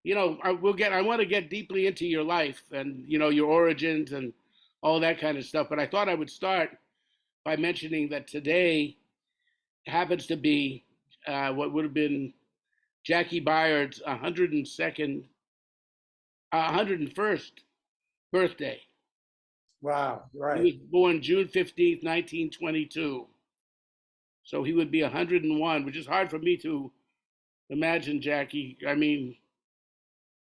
I want to get deeply into your life and, your origins and all that kind of stuff. But I thought I would start by mentioning that today happens to be what would have been Jackie Byard's 101st birthday. Wow, He right. was born June 15th, 1922. So he would be 101, which is hard for me to imagine, Jackie. I mean,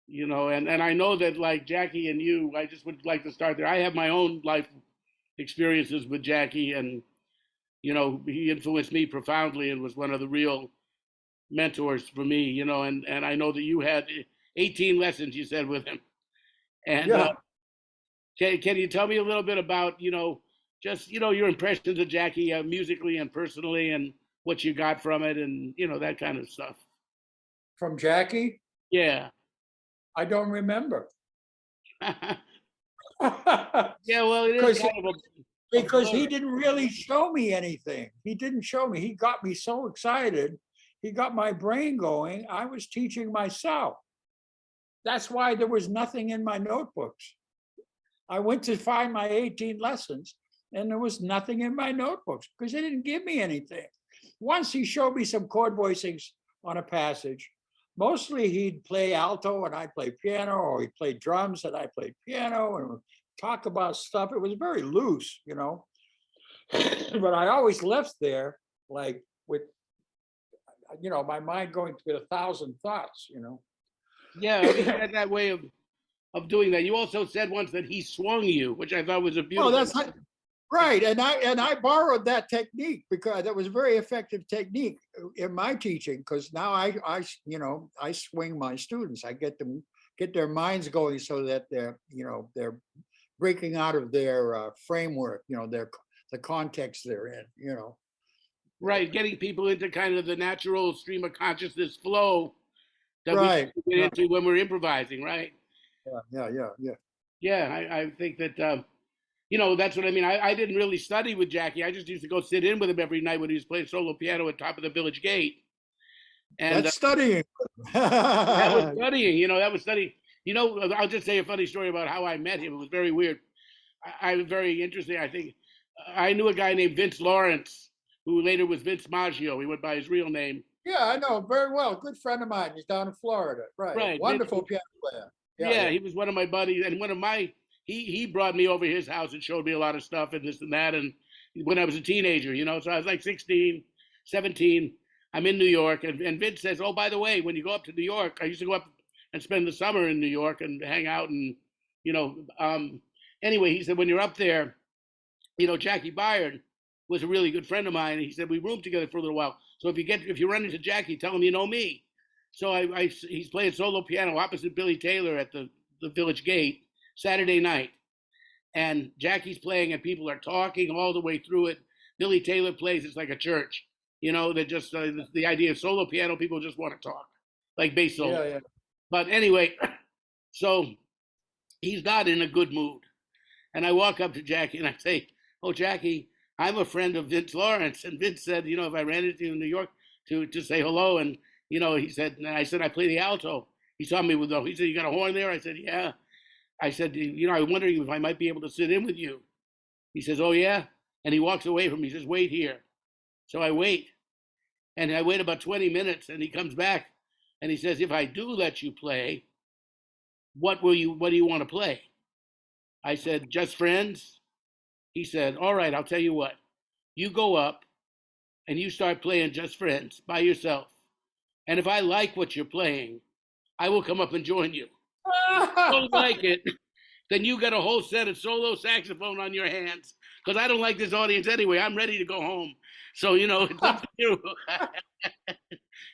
and I know that like Jackie and you, I just would like to start there. I have my own life experiences with Jackie, and he influenced me profoundly and was one of the real mentors for me, and I know that you had 18 lessons, you said, with him. And Yeah. can you tell me a little bit about, just, your impressions of Jackie musically and personally and what you got from it and, that kind of stuff? From Jackie? Yeah. I don't remember. Yeah, well, it is kind of because he didn't really show me anything. He didn't show me. He got me so excited. He got my brain going. I was teaching myself. That's why there was nothing in my notebooks. I went to find my 18 lessons and there was nothing in my notebooks because they didn't give me anything. Once he showed me some chord voicings on a passage. Mostly he'd play alto and I'd play piano, or he'd play drums and I played piano and talk about stuff. It was very loose, but I always left there like with, my mind going through 1,000 thoughts, Yeah, he had that way of doing that. You also said once that he swung you, which I thought was a beautiful. Oh, that's right. And I borrowed that technique because that was a very effective technique in my teaching, because now I swing my students. I get their minds going so that they're breaking out of their framework, the context they're in, Right, getting people into kind of the natural stream of consciousness flow that right. we get into when we're improvising, right? Yeah. Yeah, I think that, that's what I mean. I didn't really study with Jackie. I just used to go sit in with him every night when he was playing solo piano at top of the village gate. And that's studying. That was studying, that was studying. I'll just say a funny story about how I met him. It was very weird. I was very interesting. I think I knew a guy named Vince Lawrence, who later was Vince Maggio. He went by his real name. Yeah, I know very well. Good friend of mine. He's down in Florida. Right. Wonderful piano player. Yeah, he was one of my buddies, and he brought me over his house and showed me a lot of stuff and this and that. And when I was a teenager, so I was like 16, 17. I'm in New York, and Vince says, "Oh, by the way, when you go up to New York, I used to go up and spend the summer in New York and hang out and, anyway, he said, when you're up there, Jackie Byard was a really good friend of mine. And he said, we roomed together for a little while. So if you run into Jackie, tell him you know me." So he's playing solo piano opposite Billy Taylor at the Village Gate Saturday night. And Jackie's playing and people are talking all the way through it. Billy Taylor plays, it's like a church. That just, the idea of solo piano, people just want to talk, like bass solo. Yeah. But anyway, so he's not in a good mood. And I walk up to Jackie and I say, "Oh, Jackie, I'm a friend of Vince Lawrence." And Vince said, if I ran into you in New York to say hello. And, he said, and I said, "I play the alto." He saw me he said, "You got a horn there?" I said, "Yeah." I said, "I'm wondering if I might be able to sit in with you." He says, "Oh, yeah." And he walks away from me. He says, "Wait here." So I wait. And I wait about 20 minutes and he comes back and he says, "If I do let you play, what do you want to play?" I said, "Just friends." He said, "All right, I'll tell you what. You go up and you start playing Just Friends by yourself. And if I like what you're playing, I will come up and join you. If you don't like it, then you got a whole set of solo saxophone on your hands. Because I don't like this audience anyway. I'm ready to go home. So, it's up to you.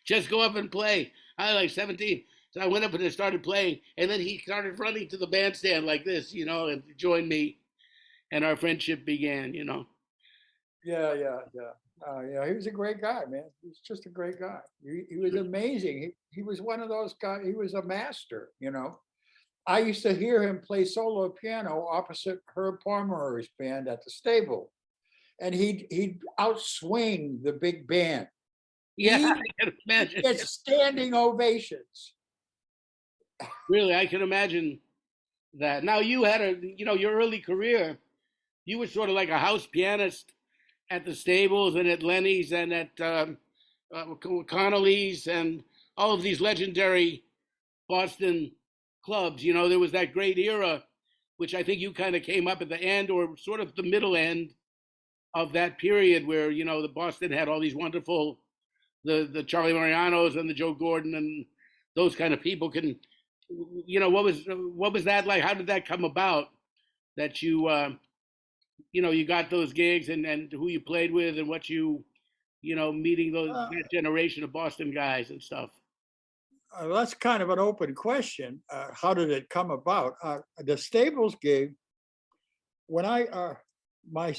Just go up and play." I was like 17. So I went up and I started playing. And then he started running to the bandstand like this, and joined me. And our friendship began, Yeah. Yeah, he was a great guy, man. He was just a great guy. He was amazing. He was one of those guys. He was a master, I used to hear him play solo piano opposite Herb Pomeroy's band at the stable. And he'd outswing the big band. Yeah, I can imagine. He gets standing ovations. Really, I can imagine that. Now you had your early career, you were sort of like a house pianist at the Stables and at Lenny's and at Connolly's and all of these legendary Boston clubs. There was that great era, which I think you kind of came up at the end or sort of the middle end of that period where, the Boston had all these wonderful, the Charlie Marianos and the Joe Gordon and those kind of people. What was that like? How did that come about that you got those gigs and who you played with and what meeting that generation of Boston guys and stuff? That's kind of an open question. How did it come about? The Stables gig, when my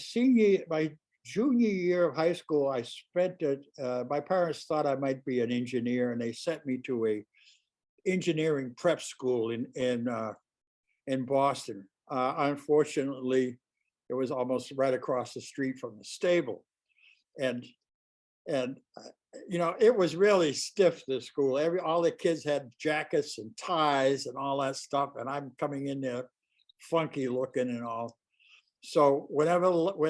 junior year of high school, I spent it. My parents thought I might be an engineer, and they sent me to a engineering prep school in Boston. Unfortunately, it was almost right across the street from the Stable, and it was really stiff, this school. All the kids had jackets and ties and all that stuff, and I'm coming in there funky looking and all. So when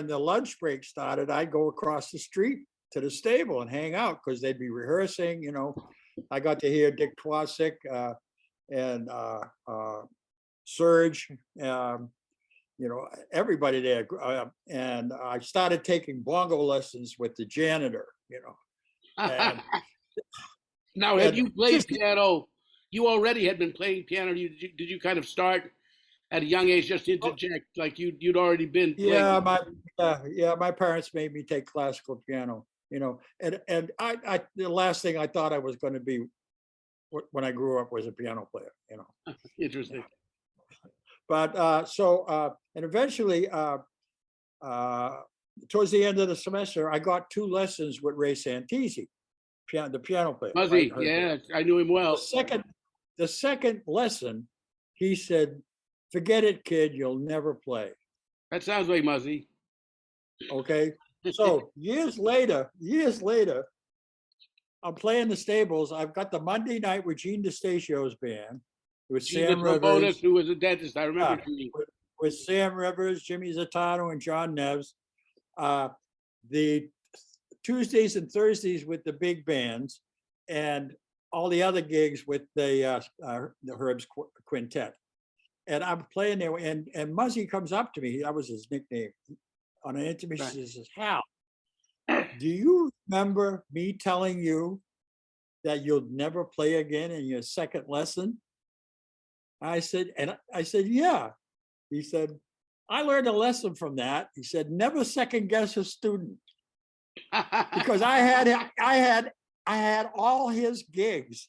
the lunch break started, I'd go across the street to the Stable and hang out because they'd be rehearsing. I got to hear Dick Twasik and Serge, everybody there. And I started taking bongo lessons with the janitor, And, now, had you played piano? You already had been playing piano. Did you kind of start at a young age, just interject, like you'd already been playing? My parents made me take classical piano, and I the last thing I thought I was going to be when I grew up was a piano player, Interesting. But and eventually, towards the end of the semester, I got 2 lessons with Ray Santisi, the piano player. Muzzy, yeah, I knew him well. The second lesson, he said, "Forget it, kid. You'll never play." That sounds like Muzzy. Okay. So years later, I'm playing the Stables. I've got the Monday night with Gene DeStacio's band with Sam Rivers, who was a dentist. I remember with Sam Rivers, Jimmy Zatano, and John Neves. The Tuesdays and Thursdays with the big bands, and all the other gigs with the Herb's Quintet. And I'm playing there, and Muzzy comes up to me. That was his nickname. On an intermission, he says, "Hal, do you remember me telling you that you'll never play again in your second lesson?" I said, "Yeah." He said, "I learned a lesson from that." He said, "Never second guess a student," because I had all his gigs.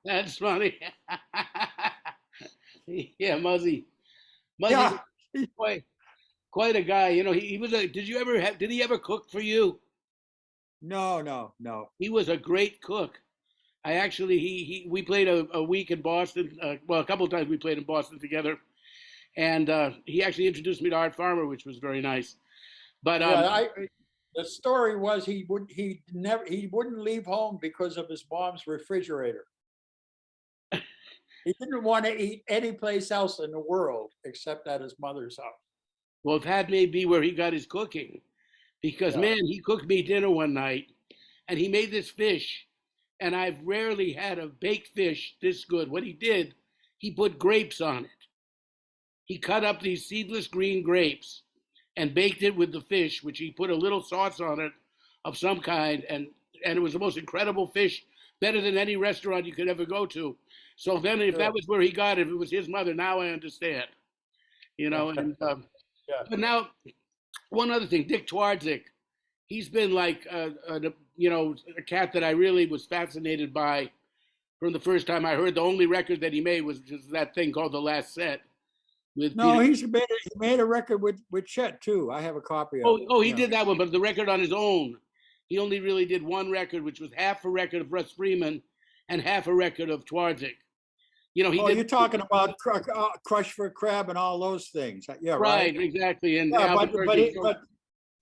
That's funny. Yeah, Muzzy. Yeah. Quite a guy. He was did he ever cook for you? No. He was a great cook. I actually, we played a week in Boston. A couple of times we played in Boston together. And he actually introduced me to Art Farmer, which was very nice. But the story was he wouldn't leave home because of his mom's refrigerator. He didn't want to eat any place else in the world except at his mother's house. Well, that may be where he got his cooking, because man, he cooked me dinner one night, and he made this fish, and I've rarely had a baked fish this good. What he did, he put grapes on it. He cut up these seedless green grapes and baked it with the fish, which he put a little sauce on it of some kind, and it was the most incredible fish, better than any restaurant you could ever go to. So then, if that was where he got it, if it was his mother, now I understand. And but now, one other thing, Dick Twardzik, he's been like a cat that I really was fascinated by from the first time I heard. The only record that he made was just that thing called The Last Set. He made a record with Chet too. I have a copy of it. Oh, he did that one, but the record on his own. He only really did one record, which was half a record of Russ Freeman and half a record of Twardzik. You're talking about Crush for a Crab and all those things. Yeah, right. Exactly. And but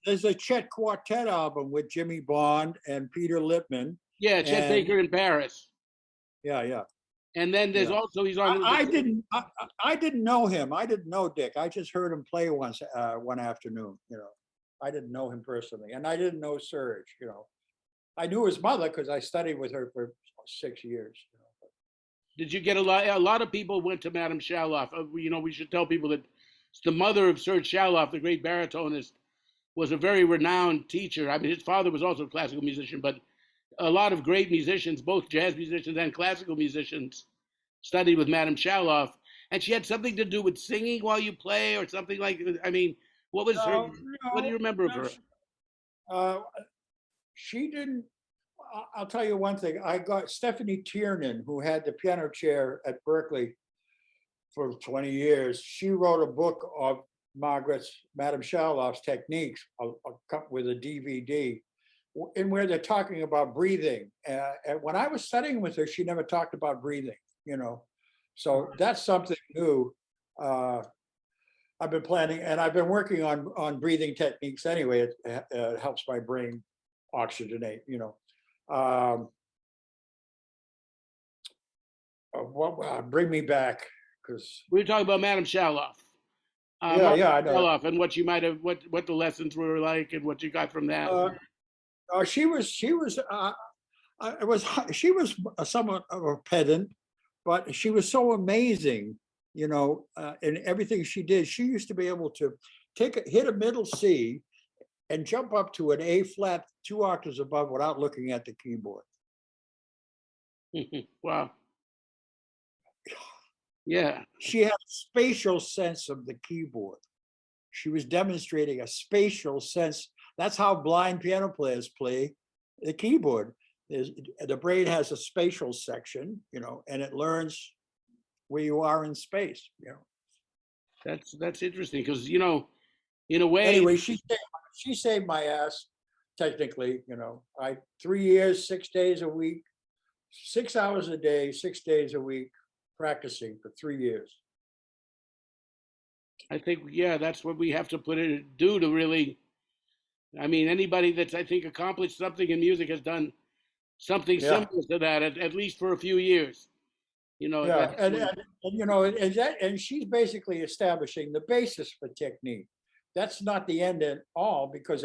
there's a Chet Quartet album with Jimmy Bond and Peter Lipman. Yeah, Chet Baker in Paris. Yeah. And then there's Yeah. also he's on. I didn't know him. I didn't know Dick. I just heard him play once one afternoon. I didn't know him personally, and I didn't know Serge. I knew his mother because I studied with her for 6 years. Did you get a lot? A lot of people went to Madame Shaloff. We should tell people that the mother of Serge Shaloff, the great baritonist, was a very renowned teacher. I mean, his father was also a classical musician, but a lot of great musicians, both jazz musicians and classical musicians, studied with Madame Shaloff. And she had something to do with singing while you play, or something like. I mean, what was her? What do you remember of her? Uh, she didn't. I'll tell you one thing. I got Stephanie Tiernan, who had the piano chair at Berkeley for 20 years. She wrote a book of Madame Shaloff's techniques with a DVD, in where they're talking about breathing. And when I was studying with her, she never talked about breathing. So that's something new. I've been planning, and I've been working on breathing techniques anyway. It helps my brain oxygenate. Bring me back, because We were talking about Madame Shaloff. yeah, I know. Shaloff, and what you might have, what the lessons were like, and what you got from that. She was somewhat of a pedant, but she was so amazing, in everything she did. She used to be able to hit a middle C and jump up to an A flat 2 octaves above without looking at the keyboard. Wow. Yeah. She had a spatial sense of the keyboard. She was demonstrating a spatial sense. That's how blind piano players play the keyboard. The brain has a spatial section, and it learns where you are in space. That's interesting, because in a way. Anyway, she saved my ass. Technically, 3 years, 6 days a week, 6 hours a day, 6 days a week, practicing for 3 years. I think, yeah, that's what we have to do to really. I mean, anybody that's, I think, accomplished something in music has done something similar to that, at least for a few years. Yeah, and she's basically establishing the basis for technique. That's not the end at all, because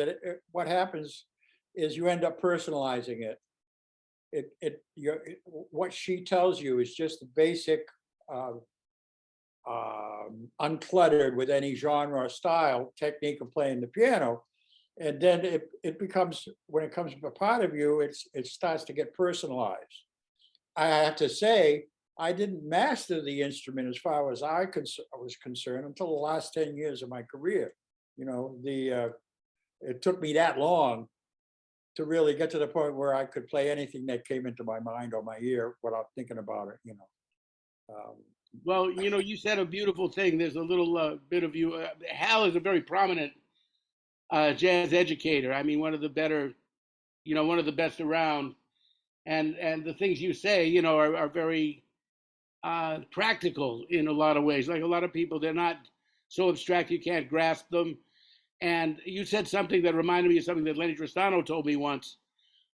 what happens is you end up personalizing it. What she tells you is just the basic, uncluttered with any genre or style technique of playing the piano. And then it becomes, when it comes a part of you, it starts to get personalized. I have to say, I didn't master the instrument as far as I was concerned until the last 10 years of my career. It took me that long to really get to the point where I could play anything that came into my mind or my ear without thinking about it. Well, you said a beautiful thing. There's a little bit of you. Hal is a very prominent jazz educator. I mean, one of the better, one of the best around. And the things you say, are very practical in a lot of ways. Like a lot of people, they're not so abstract you can't grasp them. And you said something that reminded me of something that Lenny Tristano told me once,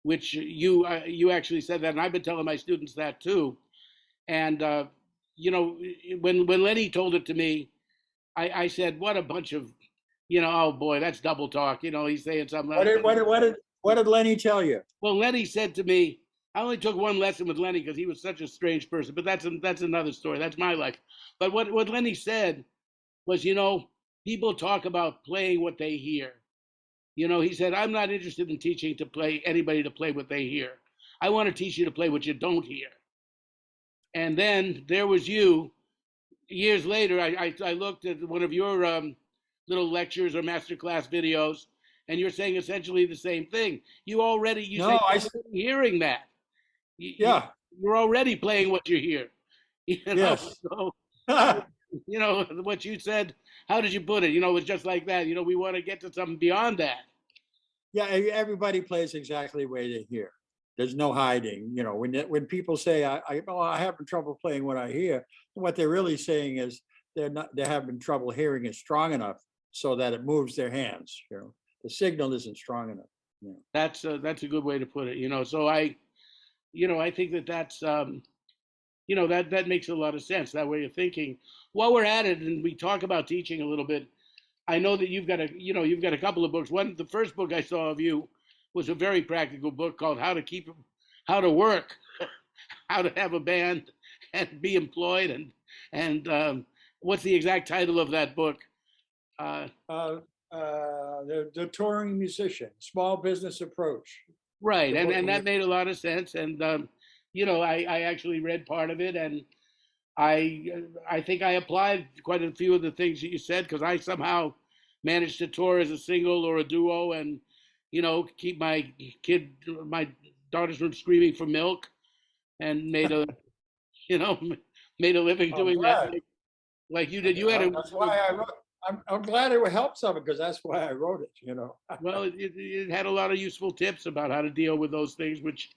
which you actually said that, and I've been telling my students that too. And when Lenny told it to me, I said, "What a bunch of, oh boy, that's double talk." He's saying something. What did Lenny tell you? Well, Lenny said to me, I only took one lesson with Lenny because he was such a strange person, but that's another story. That's my life. But what Lenny said was, people talk about playing what they hear. He said, I'm not interested in teaching anybody to play what they hear. I want to teach you to play what you don't hear. And then there was you. Years later, I looked at one of your little lectures or masterclass videos, and you're saying essentially the same thing. You're hearing that. You're already playing what you hear. Yes. So, what you said, how did you put it? It's just like that. We want to get to something beyond that. Yeah, everybody plays exactly the way they hear. There's no hiding. When people say, I have trouble playing what I hear, what they're really saying is they're having trouble hearing it strong enough so that it moves their hands. The signal isn't strong enough. That's a good way to put it. So I think that's that makes a lot of sense, that way of thinking. While we're at it and we talk about teaching a little bit, I know that you've got a couple of books. The first book I saw of you was a very practical book called How to Work, How to Have a Band and Be Employed. And what's the exact title of that book? The touring musician, small business approach. Right, and that made a lot of sense. And I actually read part of it, and I think I applied quite a few of the things that you said, because I somehow managed to tour as a single or a duo, and keep my daughters from screaming for milk, and made a made a living doing that, like you did. You had That's why I wrote. I'm glad it would help someone, because that's why I wrote it. Well, it had a lot of useful tips about how to deal with those things, which,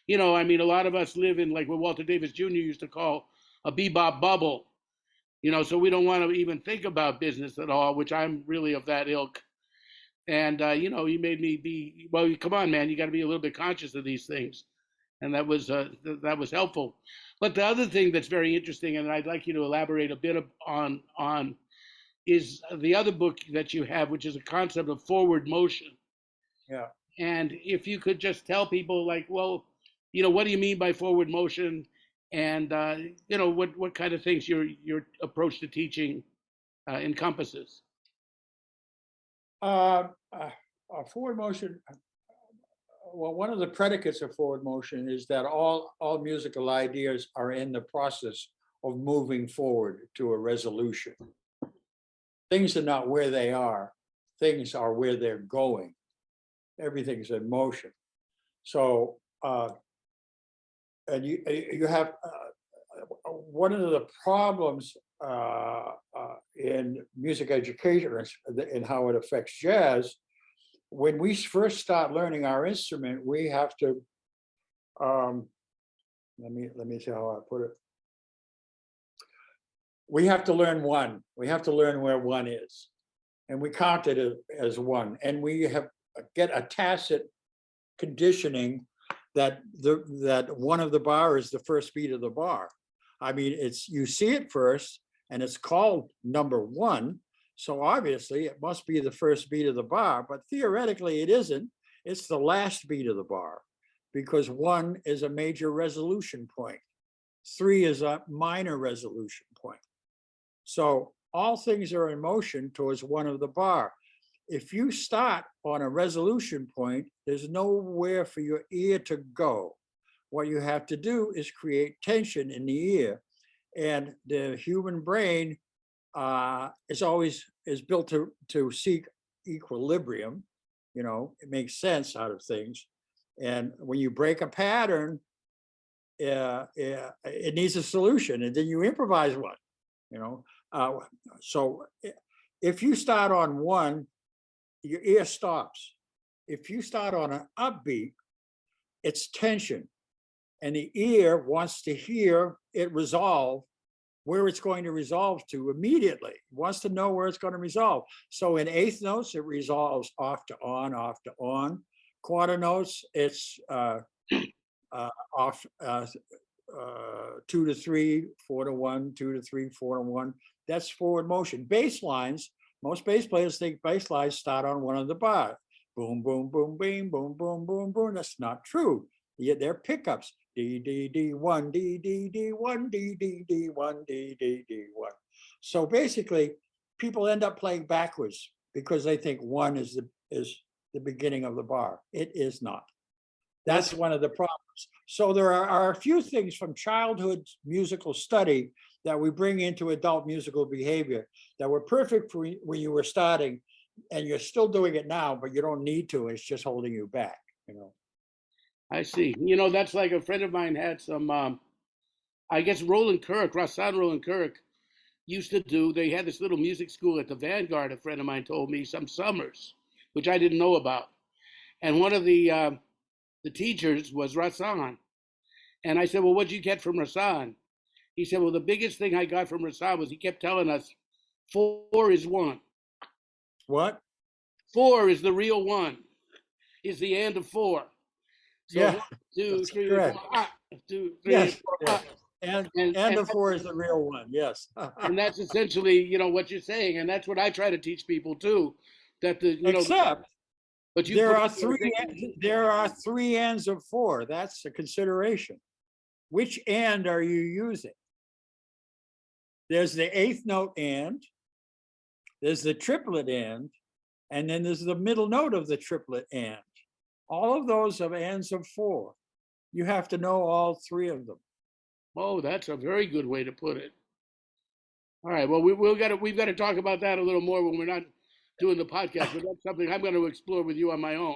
a lot of us live in, like what Walter Davis Jr. used to call a bebop bubble, so we don't want to even think about business at all, which I'm really of that ilk. And, you made me come on, man, you got to be a little bit conscious of these things. And that was helpful. But the other thing that's very interesting, and I'd like you to elaborate a bit on is the other book that you have, which is a concept of forward motion. Yeah. And if you could just tell people, like, well, what do you mean by forward motion? And, what kind of things your approach to teaching encompasses? Forward motion. Well, one of the predicates of forward motion is that all musical ideas are in the process of moving forward to a resolution. Things are not where they are. Things are where they're going. Everything's in motion. So, and you have one of the problems in music education and how it affects jazz. When we first start learning our instrument, we have to. Let me see how I put it. We have to learn one. We have to learn where one is, and we count it as one. And we get a tacit conditioning that one of the bar is the first beat of the bar. I mean, you see it first, and it's called number one. So obviously, it must be the first beat of the bar. But theoretically, it isn't. It's the last beat of the bar, because one is a major resolution point. 3 is a minor resolution point. So all things are in motion towards one of the bar. If you start on a resolution point, there's nowhere for your ear to go. What you have to do is create tension in the ear. And the human brain is built to seek equilibrium. It makes sense out of things. And when you break a pattern, it needs a solution, and then you improvise one. So if you start on one, your ear stops. If you start on an upbeat, it's tension, and the ear wants to hear it resolve where it's going to resolve to immediately. It wants to know where it's going to resolve. So in eighth notes, it resolves off to on. Quarter notes, it's off 2 to 3, 4 to 1, 2 to 3, 4 to 1. That's forward motion. Bass lines, most bass players think bass lines start on one of the bars. Boom, boom, boom, boom, boom, boom, boom, boom. That's not true. They're pickups. D, D, D, 1, D, D, D, 1, D, D, D, 1, D, D, D, 1. So basically, people end up playing backwards because they think 1 is the beginning of the bar. It is not. That's one of the problems. So there are a few things from childhood musical study that we bring into adult musical behavior that were perfect for when you were starting, and you're still doing it now, but you don't need to. It's just holding you back. I see. That's like a friend of mine had some, I guess Roland Kirk, Rassan Roland Kirk, used to do, they had this little music school at the Vanguard, a friend of mine told me, some summers, which I didn't know about. And one of the teachers was Rassan. And I said, well, what'd you get from Rassan? He said, well, the biggest thing I got from Rassan was he kept telling us 4 is 1. What? 4 is the real 1, is the end of 4. So yeah. 1, 2, 3, 4, 2, 3, yes. 4, yes. And the 4 is the real one. Yes. and that's essentially, what you're saying, and that's what I try to teach people too. That Except but you there put are it in your three. thinking. There are 3 ands of 4. That's a consideration. Which and are you using? There's the 8th note and, there's the triplet and then there's the middle note of the triplet and. All of those are ands of 4. You have to know all 3 of them. Oh, that's a very good way to put it. All right. Well, we've got to talk about that a little more when we're not doing the podcast. But that's something I'm going to explore with you on my own.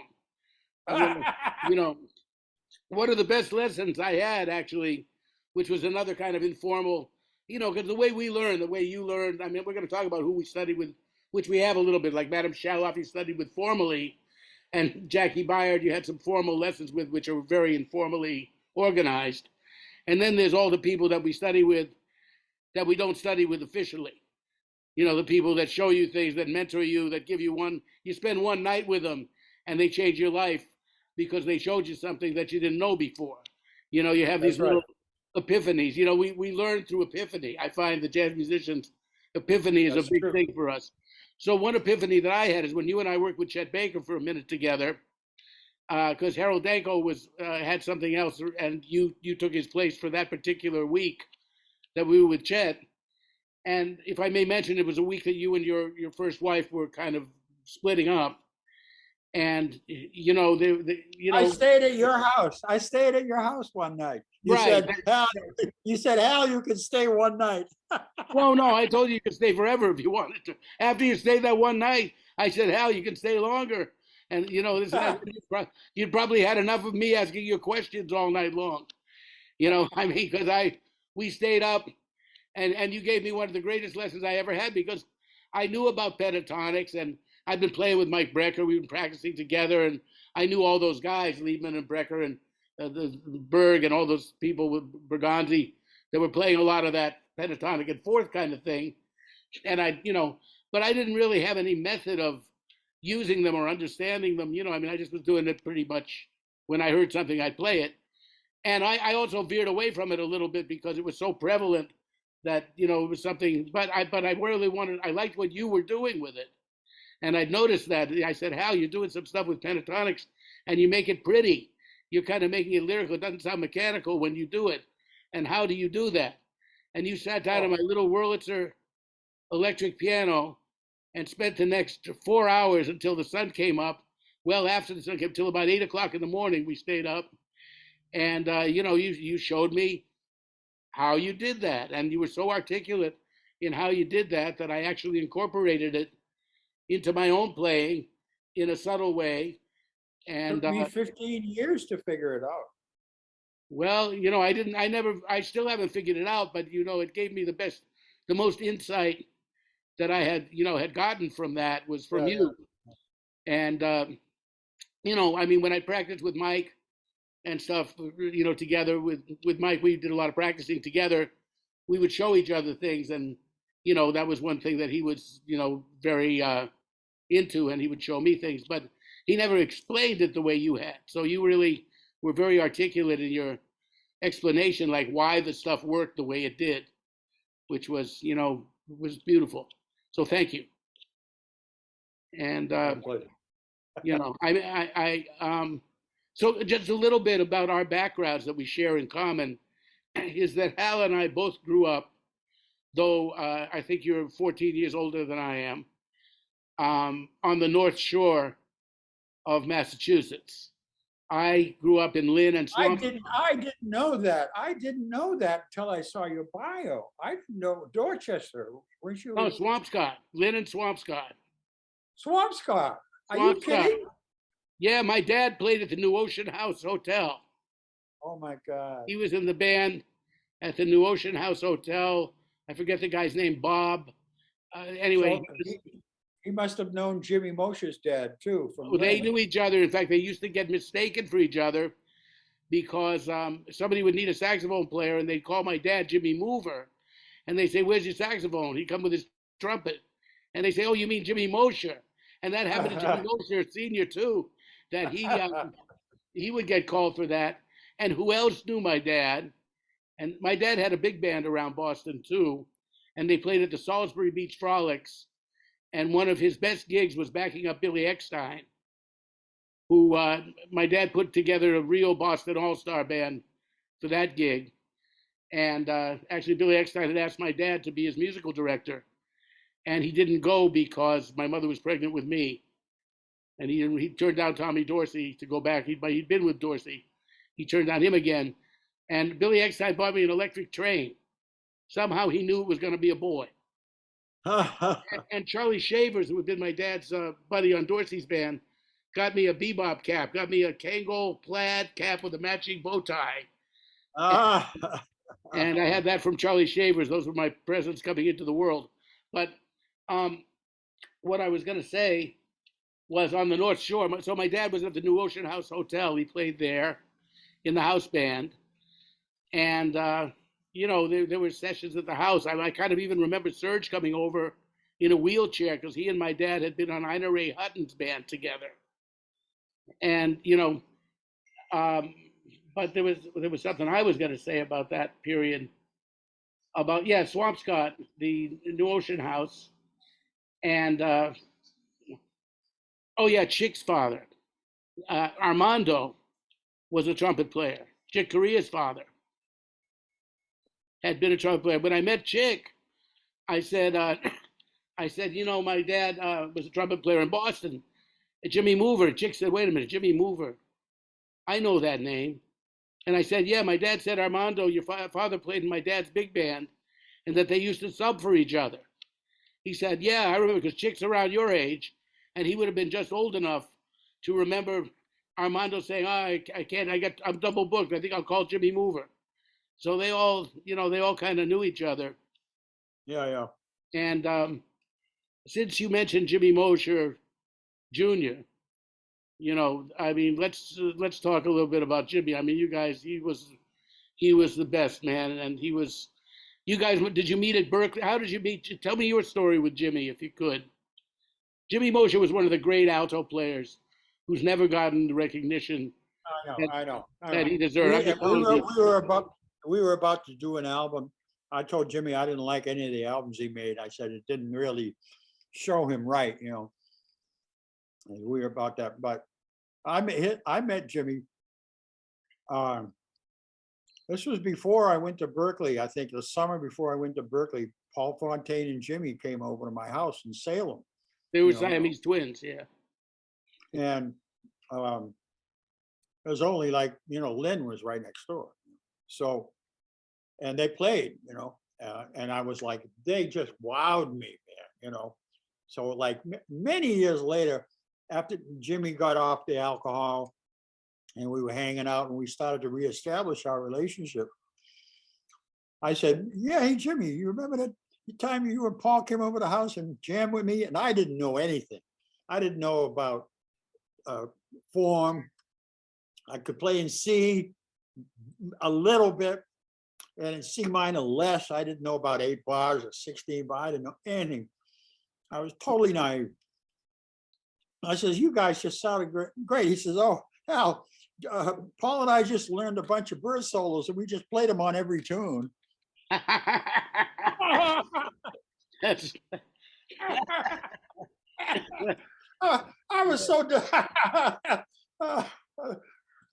One of the best lessons I had actually, which was another kind of informal, because the way we learn, the way you learned. I mean, we're going to talk about who we studied with, which we have a little bit. Like Madame Shaloff, you studied with formally, and Jackie Byard, you had some formal lessons with, which are very informally organized. And then there's all the people that we study with that we don't study with officially. The people that show you things, that mentor you, that give you you spend one night with them and they change your life because they showed you something that you didn't know before. You have these little epiphanies. We learn through epiphany. I find the jazz musicians, epiphany is a big thing for us. So one epiphany that I had is when you and I worked with Chet Baker for a minute together, because Harold Danko had something else, and you took his place for that particular week that we were with Chet. And if I may mention, it was a week that you and your first wife were kind of splitting up. And I stayed at your house. I stayed at your house one night. You said, Hal, you can stay one night. Well, no, I told you you could stay forever if you wanted to. After you stayed that one night, I said, Hal, you can stay longer. And you'd probably had enough of me asking you questions all night long. Because we stayed up, and you gave me one of the greatest lessons I ever had, because I knew about pentatonics, and I've been playing with Mike Brecker. We've been practicing together, and I knew all those guys, Liebman and Brecker and the Berg and all those people with Berganzi that were playing a lot of that pentatonic and fourth kind of thing. And but I didn't really have any method of using them or understanding them. I just was doing it pretty much when I heard something, I'd play it. And I also veered away from it a little bit because it was so prevalent that, it was something, but I really I liked what you were doing with it. And I'd noticed that. I said, Hal, you're doing some stuff with pentatonics and you make it pretty. You're kind of making it lyrical. It doesn't sound mechanical when you do it. And how do you do that? And you sat down on my little Wurlitzer electric piano and spent the next 4 hours until the sun came up. Well, after the sun came, till about 8 o'clock in the morning, we stayed up. And, you showed me how you did that. And you were so articulate in how you did that I actually incorporated it into my own playing in a subtle way. And it took me 15 years to figure it out. Well, I still haven't figured it out, but, it gave me the most insight that I had gotten from that was from you. Yeah. And, when I practiced with Mike and stuff, together with Mike, we did a lot of practicing together. We would show each other things. And, that was one thing that he was, very into, and he would show me things, but he never explained it the way you had. So you really were very articulate in your explanation, like why the stuff worked the way it did, which was, was beautiful. So thank you. And, so just a little bit about our backgrounds that we share in common is that Hal and I both grew up, though I think you're 14 years older than I am, on the North Shore of Massachusetts. I grew up in Lynn and Swampscott. I didn't know that. I didn't know that until I saw your bio. I didn't know Dorchester. Weren't you? No, Swampscott. Lynn and Swampscott. Swampscott. Are you kidding? Yeah, my dad played at the New Ocean House Hotel. Oh my God. He was in the band at the New Ocean House Hotel. I forget the guy's name, Bob. Anyway. So he must have known Jimmy Mosher's dad too. They knew each other. In fact, they used to get mistaken for each other because somebody would need a saxophone player and they'd call my dad Jimmy Mover. And they say, where's your saxophone? He'd come with his trumpet. And they say, oh, you mean Jimmy Mosher? And that happened to Jimmy Mosher Sr. too, that he would get called for that. And who else knew my dad? And my dad had a big band around Boston too, and they played at the Salisbury Beach Frolics. And one of his best gigs was backing up Billy Eckstine, who my dad put together a real Boston All-Star band for that gig. And actually, Billy Eckstine had asked my dad to be his musical director, and he didn't go because my mother was pregnant with me. And he turned down Tommy Dorsey to go back. He'd been with Dorsey. He turned down him again. And Billy Eckstine bought me an electric train. Somehow he knew it was going to be a boy. And Charlie Shavers, who had been my dad's buddy on Dorsey's band, got me a bebop cap, got me a Kangol plaid cap with a matching bow tie. And I had that from Charlie Shavers. Those were my presents coming into the world. But what I was going to say was on the North Shore. So my dad was at the New Ocean House Hotel. He played there in the house band. And, there were sessions at the house. I kind of even remember Serge coming over in a wheelchair because he and my dad had been on Ina Ray Hutton's band together. And, but there was something I was going to say about that period. About, Swampscott, the New Ocean House. And, Chick's father, Armando, was a trumpet player. Chick Corea's father had been a trumpet player. When I met Chick, I said, my dad was a trumpet player in Boston. Jimmy Mover. Chick said, wait a minute, Jimmy Mover. I know that name. And I said, yeah, my dad said, Armando, your father played in my dad's big band and that they used to sub for each other. He said, yeah, I remember because Chick's around your age and he would have been just old enough to remember Armando saying, I can't, I'm double booked. I think I'll call Jimmy Mover. So they all kind of knew each other. Yeah. And since you mentioned Jimmy Mosher Jr., let's talk a little bit about Jimmy. I mean, you guys, he was the best, man. And you guys, did you meet at Berkeley? How did you meet? Tell me your story with Jimmy, if you could. Jimmy Mosher was one of the great alto players who's never gotten the recognition I know. that he deserved. We were about to do an album. I told Jimmy I didn't like any of the albums he made. I said it didn't really show him right, And we were about that. But I met Jimmy. This was before I went to Berkeley. I think the summer before I went to Berkeley, Paul Fontaine and Jimmy came over to my house in Salem. They were Siamese twins, yeah. And it was only Lynn was right next door. So, and they played, and I was like, they just wowed me, man, So many years later, after Jimmy got off the alcohol and we were hanging out and we started to reestablish our relationship, I said, yeah, hey, Jimmy, you remember that time you and Paul came over the house and jammed with me? And I didn't know anything. I didn't know about form. I could play in C a little bit and in C minor less. I didn't know about 8 bars or 16 bars. I didn't know anything. I was totally naive. I says, you guys just sounded great. He says, oh, Hal, Paul and I just learned a bunch of bird solos and we just played them on every tune. That's I was so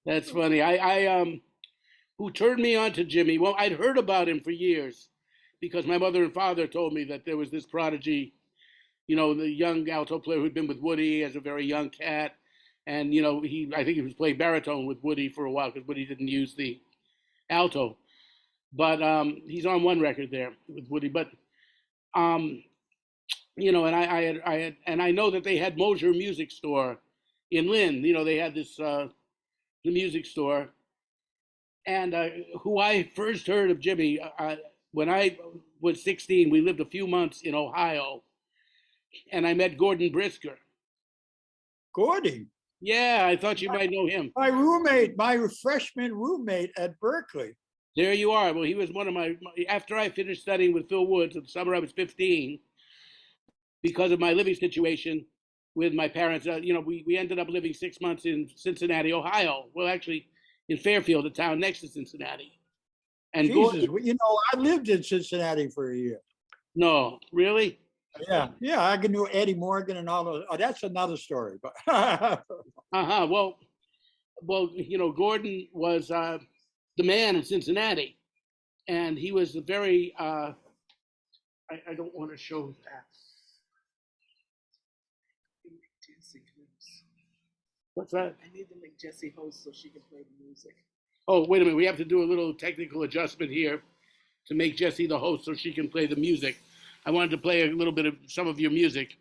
that's funny. I who turned me on to Jimmy? Well, I'd heard about him for years because my mother and father told me that there was this prodigy, the young alto player who'd been with Woody as a very young cat. And, I think he was playing baritone with Woody for a while because Woody didn't use the alto. But he's on one record there with Woody. But, and I know that they had Mosher Music Store in Lynn. They had this, the music store. And who I first heard of Jimmy, when I was 16, we lived a few months in Ohio. And I met Gordon Brisker. Gordon? Yeah, I thought you might know him. My freshman roommate at Berkeley. There you are. Well, he was one of after I finished studying with Phil Woods in the summer I was 15, because of my living situation with my parents, we ended up living 6 months in Cincinnati, Ohio. Well, actually in Fairfield, a town next to Cincinnati. And Jesus, Gordon, I lived in Cincinnati for a year. no, really? Yeah, I can do Eddie Morgan and all those. Oh, that's another story. But Uh-huh. Well, Gordon was the man in Cincinnati, and he was a very. I don't want to show that. Jessy host. What's that? I need to make Jessy host so she can play the music. Oh, wait a minute. We have to do a little technical adjustment here to make Jessy the host so she can play the music. I wanted to play a little bit of some of your music.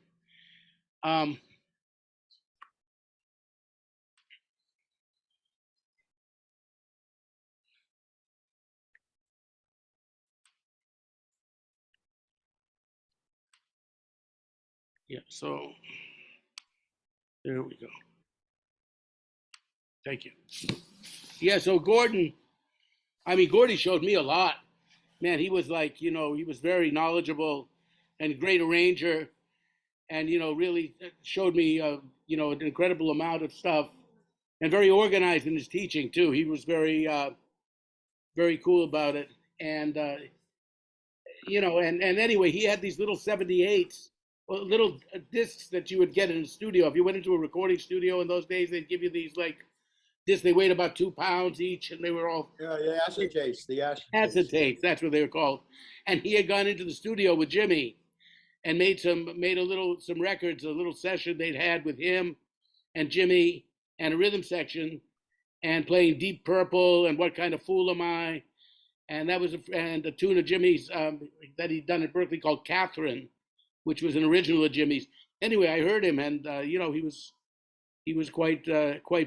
Yeah, so there we go. Thank you. Yeah, so Gordon, Gordy showed me a lot. Man, he was like, he was very knowledgeable and great arranger and, really showed me, an incredible amount of stuff and very organized in his teaching too. He was very, very cool about it. And, and anyway, he had these little 78s, little discs that you would get in the studio. If you went into a recording studio in those days, they'd give you these like discs. They weighed about 2 pounds each, and they were all acetates, the acetates. That's what they were called. And he had gone into the studio with Jimmy and made some records, a little session they'd had with him and Jimmy and a rhythm section, and playing Deep Purple and What Kind of Fool Am I. And that was a tune of Jimmy's that he'd done at Berkeley called Catherine, which was an original of Jimmy's. Anyway, I heard him, and he was quite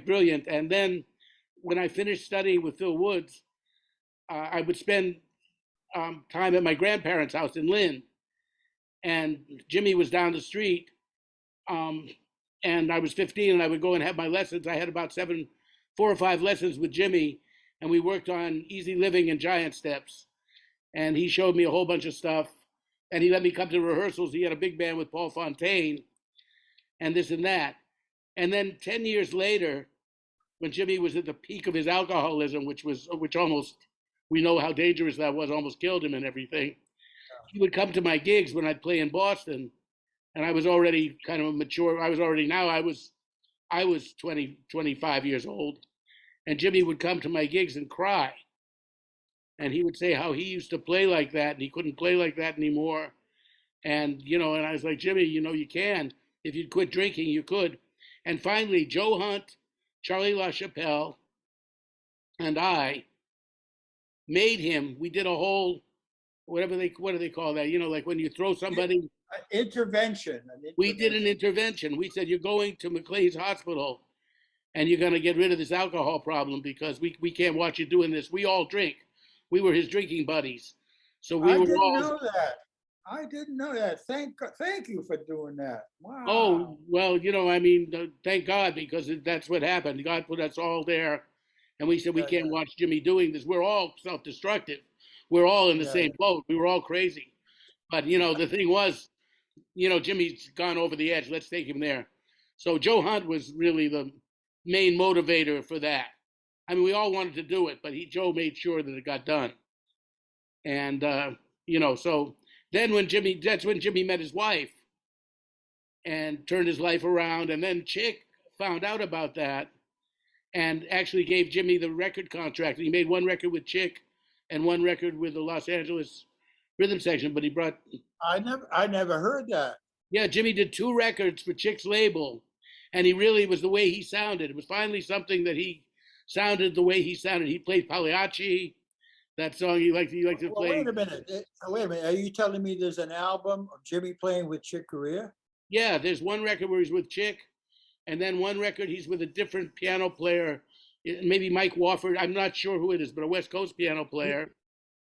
brilliant. And then when I finished studying with Phil Woods, I would spend time at my grandparents' house in Lynn, and Jimmy was down the street, and I was 15, and I would go and have my lessons. I had about 4 or 5 lessons with Jimmy, and we worked on Easy Living and Giant Steps. And he showed me a whole bunch of stuff, and he let me come to rehearsals. He had a big band with Paul Fontaine and this and that. And then 10 years later, when Jimmy was at the peak of his alcoholism, which almost, we know how dangerous that was, almost killed him and everything, he would come to my gigs when I'd play in Boston. And I was already kind of mature. I was 20, 25 years old. And Jimmy would come to my gigs and cry. And he would say how he used to play like that and he couldn't play like that anymore. And, and I was like, Jimmy, you can. If you'd quit drinking, you could. And finally, Joe Hunt, Charlie LaChapelle, and I made him. We did a whole, what do they call that? Like when you throw somebody. Intervention. We did an intervention. We said, you're going to McLean's Hospital and you're going to get rid of this alcohol problem because we can't watch you doing this. We all drink. We were his drinking buddies. So I didn't know that. I didn't know that. Thank you for doing that. Wow. Oh, well, thank God, because that's what happened. God put us all there. And we said, we can't watch Jimmy doing this. We're all self-destructive. We're all in the same boat. We were all crazy. But, the thing was, Jimmy's gone over the edge. Let's take him there. So Joe Hunt was really the main motivator for that. I mean, we all wanted to do it, but Joe made sure that it got done. And, so then that's when Jimmy met his wife and turned his life around. And then Chick found out about that and actually gave Jimmy the record contract. He made one record with Chick and one record with the Los Angeles Rhythm Section, but he brought. I never heard that. Yeah, Jimmy did 2 records for Chick's label, and he really was the way he sounded. It was finally something that he sounded the way he sounded. He played Pagliacci, that song he liked to play. Wait a minute. Are you telling me there's an album of Jimmy playing with Chick Corea? Yeah, there's one record where he's with Chick, and then one record he's with a different piano player, maybe Mike Wofford. I'm not sure who it is, but a West Coast piano player.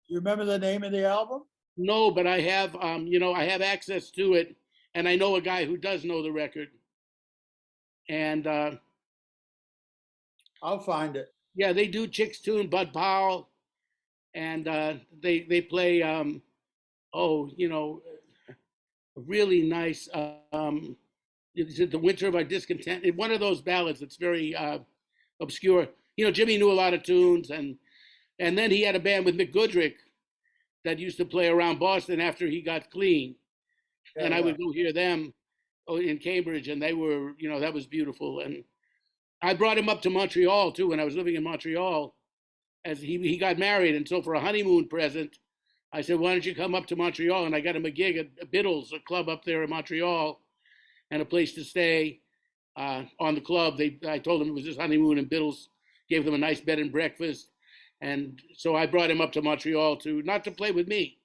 You remember the name of the album? No, but I have, I have access to it, and I know a guy who does know the record. And I'll find it. Yeah, they do Chick's tune, Bud Powell, and they play, really nice. The Winter of Our Discontent. One of those ballads that's very obscure. Jimmy knew a lot of tunes, and And then he had a band with Mick Goodrick that used to play around Boston after he got clean. Yeah, And I yeah. would go hear them in Cambridge, and they were, that was beautiful. And I brought him up to Montreal too when I was living in Montreal, as he got married. And so for a honeymoon present, I said, why don't you come up to Montreal? And I got him a gig at Biddle's, a club up there in Montreal, and a place to stay on the club. I told him it was his honeymoon, and Biddle's gave them a nice bed and breakfast. And so I brought him up to Montreal not to play with me.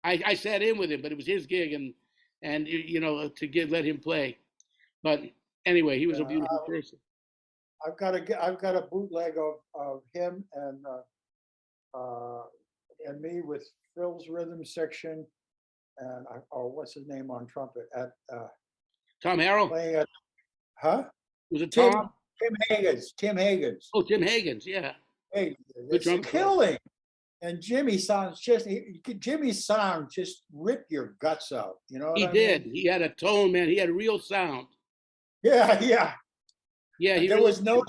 I sat in with him, but it was his gig, and to let him play. But anyway, he was a beautiful person. I've got a bootleg of him and me with Phil's rhythm section, and what's his name on trumpet at Tom Harrell? playing at, huh? Was it Tom? Tim Higgins. Oh, Tim Higgins, yeah. Hey, Good it's drum killing. And Jimmy's sound just ripped your guts out. You know what He I did. mean? He had a tone, man. He had a real sound. Yeah, yeah. Yeah, he There really was no.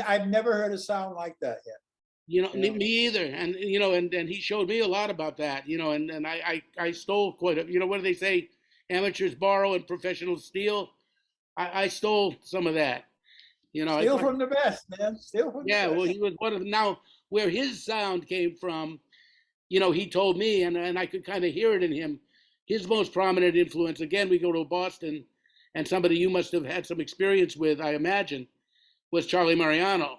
I've never heard a sound like that yet. Yeah. Yeah. Me either. And and he showed me a lot about that. And I stole quite a. What do they say? Amateurs borrow and professionals steal. I stole some of that. Steal from the best, man. Steal from the best. Well, he was one of them. Now, where his sound came from, he told me, and I could kind of hear it in him. His most prominent influence, again, we go to Boston, and somebody you must have had some experience with, I imagine, was Charlie Mariano.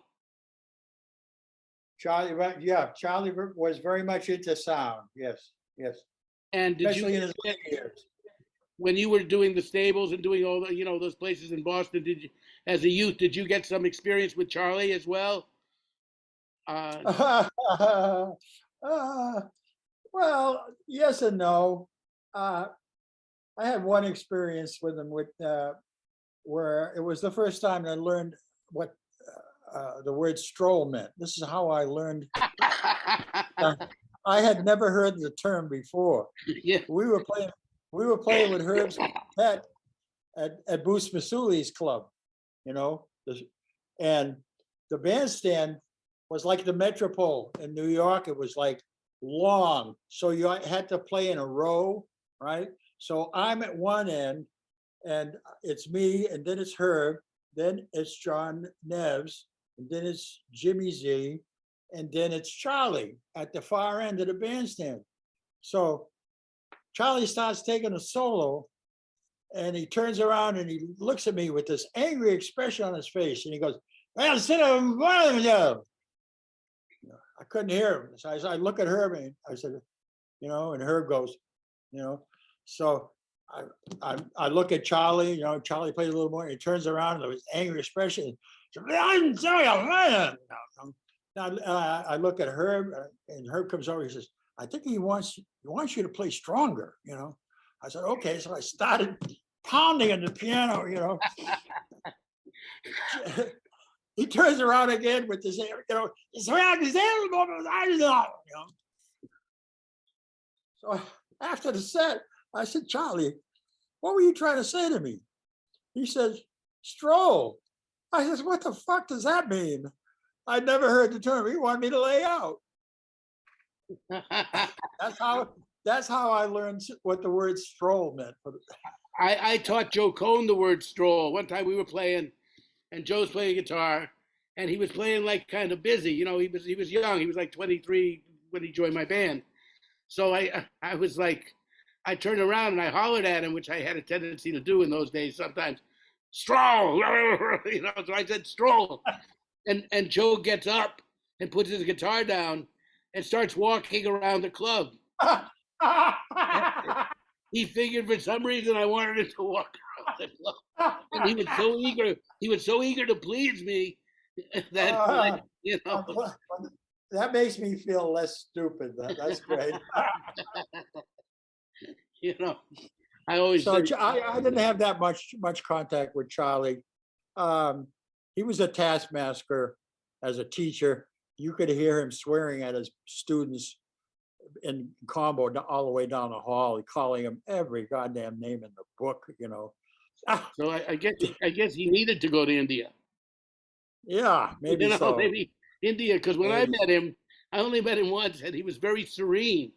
Charlie was very much into sound. Yes, yes. And Especially in his late years. When you were doing the stables and doing all the, those places in Boston, as a youth, did you get some experience with Charlie as well? Well, yes and no. I had one experience with him where it was the first time I learned what the word stroll meant. This is how I learned. I had never heard the term before. Yeah. We were playing with Herb's Pet at Bruce Masuli's club, and the bandstand was like the Metropole in New York. It was like long, so you had to play in a row, right? So I'm at one end, and it's me, and then it's Herb, then it's John Neves, and then it's Jimmy Z, and then it's Charlie at the far end of the bandstand. So Charlie starts taking a solo, and he turns around and he looks at me with this angry expression on his face, and he goes, "Well, sit down." I couldn't hear him. So I look at Herb and I said, and Herb goes, So I look at Charlie, Charlie plays a little more, and he turns around with his angry expression. I look at Herb, and Herb comes over. He says, "I think he wants you to play stronger." I said, "Okay." So I started pounding on the piano. He turns around again with this, So after the set, I said, "Charlie, what were you trying to say to me?" He says, "Stroll." I said, "What the fuck does that mean?" I'd never heard the term. He wanted me to lay out. That's how I learned what the word stroll meant. I taught Joe Cohn the word stroll. One time we were playing, and Joe's playing guitar, and he was playing like kind of busy. He was young. He was like 23 when he joined my band. So I was like, I turned around and I hollered at him, which I had a tendency to do in those days sometimes. Stroll, So I said stroll, and Joe gets up and puts his guitar down and starts walking around the club. He figured for some reason I wanted him to walk around the club, and he was so eager to please me that that makes me feel less stupid. That's great. I always I didn't have that much contact with Charlie. He was a taskmaster as a teacher. You could hear him swearing at his students in combo all the way down the hall, calling them every goddamn name in the book. So I guess he needed to go to India. Yeah, maybe so. Maybe India, because when I met him, I only met him once, and he was very serene.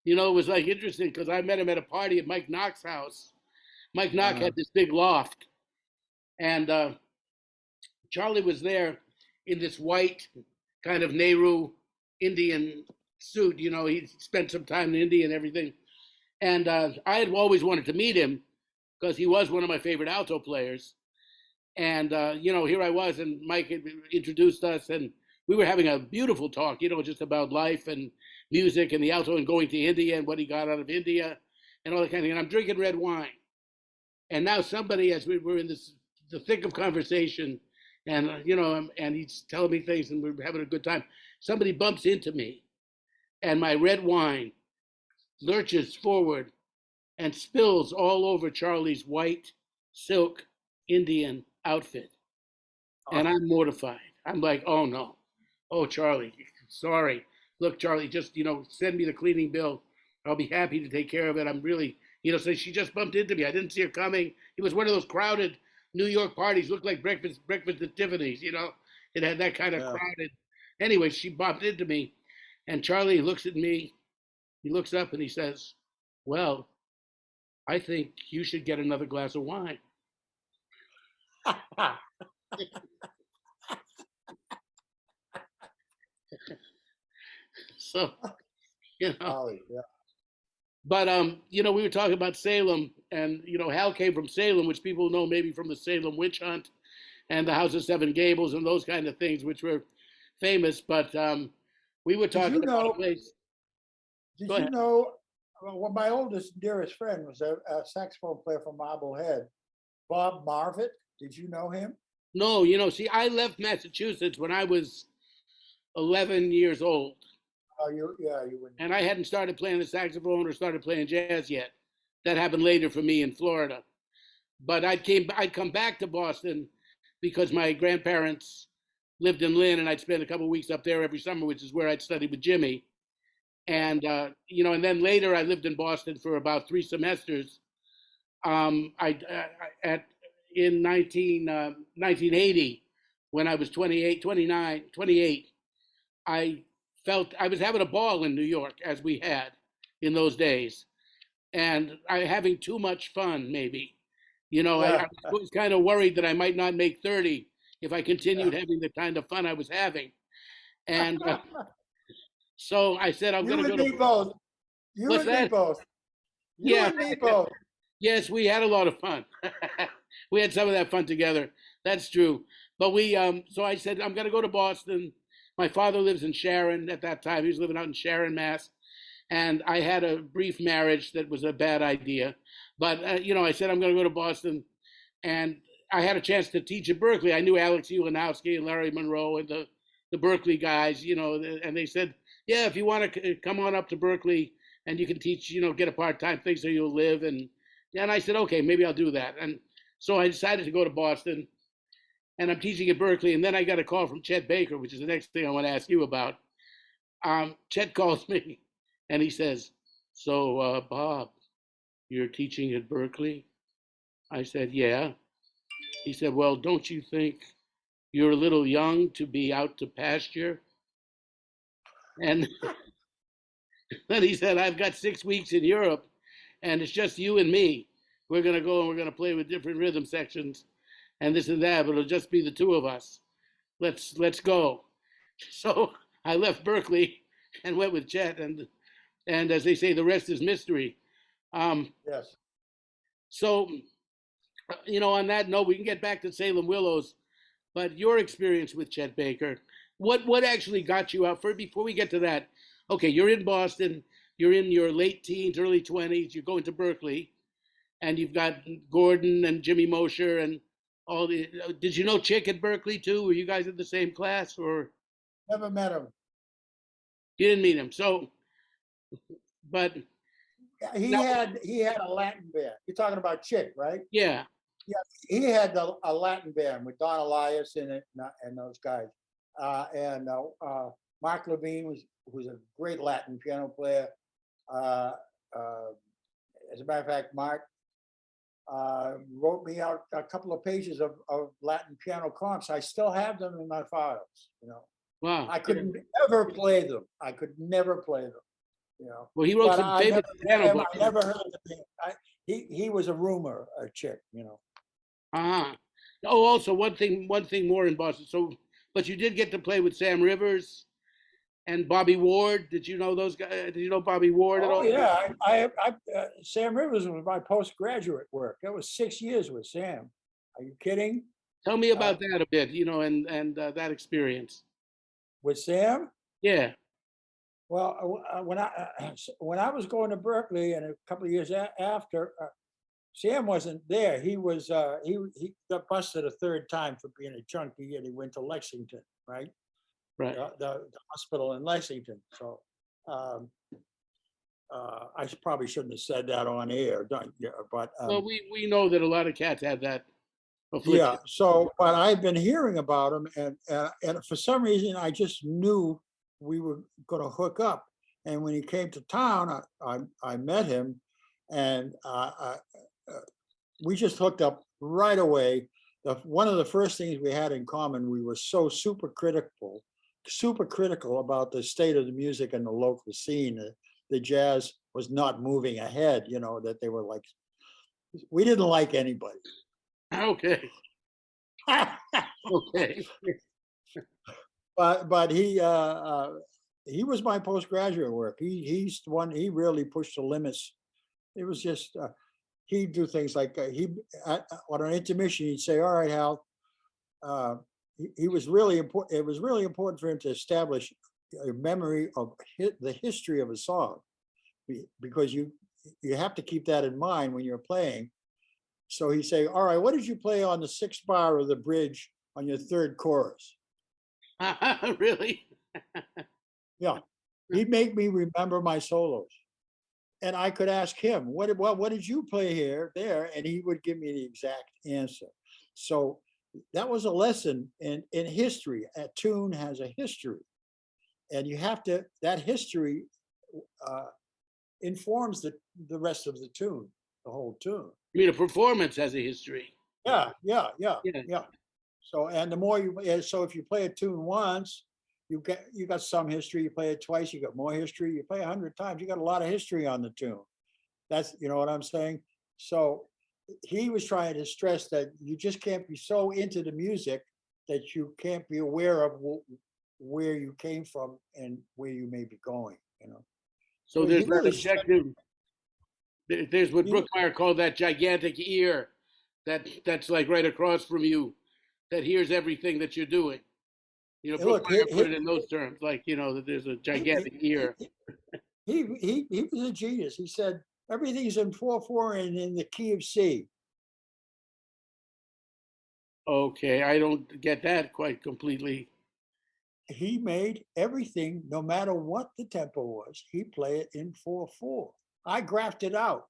You know, it was like interesting because I met him at a party at Mike Knox's house. Mike Knox Uh, had this big loft, and Charlie was there in this white kind of Nehru Indian suit. You know, he spent some time in India and everything. And I had always wanted to meet him because he was one of my favorite alto players. And, you know, here I was, and Mike had introduced us, and we were having a beautiful talk, you know, just about life and music and the alto and going to India and what he got out of India and all that kind of thing. And I'm drinking red wine. And now somebody, as we were in the thick of conversation, and, you know, and he's telling me things and we're having a good time, somebody bumps into me, and my red wine lurches forward and spills all over Charlie's white silk Indian outfit. And I'm mortified. I'm like, oh no. Oh, Charlie, sorry. Look, Charlie, just, you know, send me the cleaning bill. I'll be happy to take care of it. I'm really, you know, so she just bumped into me. I didn't see her coming. It was one of those crowded New York parties, looked like breakfast at Tiffany's, you know. It had that kind of yeah. crowded. Anyway, she bumped into me, and Charlie looks at me. He looks up and he says, well, I think you should get another glass of wine. So, you know, Ollie, yeah. but you know, we were talking about Salem, and you know, Hal came from Salem, which people know maybe from the Salem witch hunt and the House of Seven Gables and those kind of things, which were famous. But we were Did talking you about a know? place. Did Go you ahead. know? Well, my oldest, dearest friend was a saxophone player from Marblehead, Bob Marvitt. Did you know him? No, you know, see, I left Massachusetts when I was 11 years old, Oh, you wouldn't. and I hadn't started playing the saxophone or started playing jazz yet. That happened later for me in Florida. But I'd come back to Boston because my grandparents lived in Lynn, and I'd spend a couple of weeks up there every summer, which is where I'd study with Jimmy. And you know, and then later I lived in Boston for about 3 semesters. At in 1980, when I was 28, 29, 28, I felt I was having a ball in New York as we had in those days, and I having too much fun maybe. You know, I Yeah, was kind of worried that I might not make 30 if I yeah. continued having the kind of fun I was having. And so I said, I'm going You to and go to, me both. You what's and me that? both. You Yeah, and me both. yes, we had a lot of fun. We had some of that fun together. That's true. But so I said, I'm going to go to Boston. My father lives in Sharon at that time. He was living out in Sharon, Mass. And I had a brief marriage that was a bad idea. But, you know, I said, I'm going to go to Boston. And I had a chance to teach at Berkeley. I knew Alex Ulanowski and Larry Monroe and the Berkeley guys, you know, and they said, yeah, if you want to come on up to Berkeley and you can teach, you know, get a part-time thing so you'll live. And I said, okay, maybe I'll do that. And so I decided to go to Boston, and I'm teaching at Berkeley. And then I got a call from Chet Baker, which is the next thing I want to ask you about. Chet calls me and he says, so, Bob, you're teaching at Berkeley? I said, yeah. He said, well, don't you think you're a little young to be out to pasture? And then he said, I've got 6 weeks in Europe, and it's just you and me. We're going to go and we're going to play with different rhythm sections and this and that, but it'll just be the two of us. Let's go. So I left Berkeley and went with Chet, and as they say, the rest is mystery. Um, Yes. so you know, on that note, we can get back to Salem Willows, but your experience with Chet Baker, what actually got you out? Before we get to that, okay, you're in Boston, you're in your late teens, early 20s, you're going to Berkeley, and you've got Gordon and Jimmy Mosher and all the. Did you know Chick at Berkeley too? Were you guys in the same class, or Never met him. you didn't meet him? So, but He now, had a Latin band. You're talking about Chick, right? yeah, Yeah, he had a Latin band with Don Elias in it and those guys. And Mark Levine was a great Latin piano player. Uh, as a matter of fact, Mark wrote me out a couple of pages of Latin piano comps. I still have them in my files, you know. Wow. I couldn't ever play them. I could never play them, you know. Well, he wrote But some I famous never piano met him. books. I never heard of him. He was a rumor, a chick, you know. Uh-huh. Oh, also one thing more in Boston. So, but you did get to play with Sam Rivers and Bobby Ward. Did you know those guys? Did you know Bobby Ward at Oh all? yeah, Sam Rivers was my postgraduate work. That was 6 years with Sam. Are you kidding? Tell me Uh, about that a bit, and that experience. with Sam? Yeah. Well, when I was going to Berkeley and a couple of years after, Sam wasn't there. He got busted a third time for being a junkie, and he went to Lexington, right? Right. The hospital in Lexington. So um, I probably shouldn't have said that on air, yeah, but Well, we know that a lot of cats have that affliction. yeah. So, but I've been hearing about him, and for some reason, I just knew we were going to hook up. And when he came to town, I met him, and we just hooked up right away. One of the first things we had in common, we were so super critical about the state of the music in the local scene. The jazz was not moving ahead, you know, that they were like, we didn't like anybody. Okay. Okay. But he was my postgraduate work. He's the one, he really pushed the limits. It was just he'd do things like on an intermission he'd say, "All right, Hal." He was really important. It was really important for him to establish a memory of the history of a song, because you have to keep that in mind when you're playing. So he'd say, "All right, what did you play on the sixth bar of the bridge on your third chorus?" Really? Yeah, he'd make me remember my solos, and I could ask him, what did you play here, there?" And he would give me the exact answer. So that was a lesson in history. A tune has a history, and you have to, that history informs the rest of the tune, the whole tune. I mean, a performance has a history. Yeah. Yeah. So, and the more so if you play a tune once, you got some history. You play it twice, you got more history. You play 100 times, you got a lot of history on the tune. That's, you know what I'm saying? So he was trying to stress that you just can't be so into the music that you can't be aware of where you came from and where you may be going, you know. So there's that really objective. There's what he- Brookmeyer called that gigantic ear, that's like right across from you, that hears everything that you're doing. Look, Brookmeyer put it in those terms, like that there's a gigantic ear. he was a genius. He said everything's in 4/4 and in the key of C. Okay, I don't get that quite completely. He made everything, no matter what the tempo was, he play it in 4/4. I graphed it out.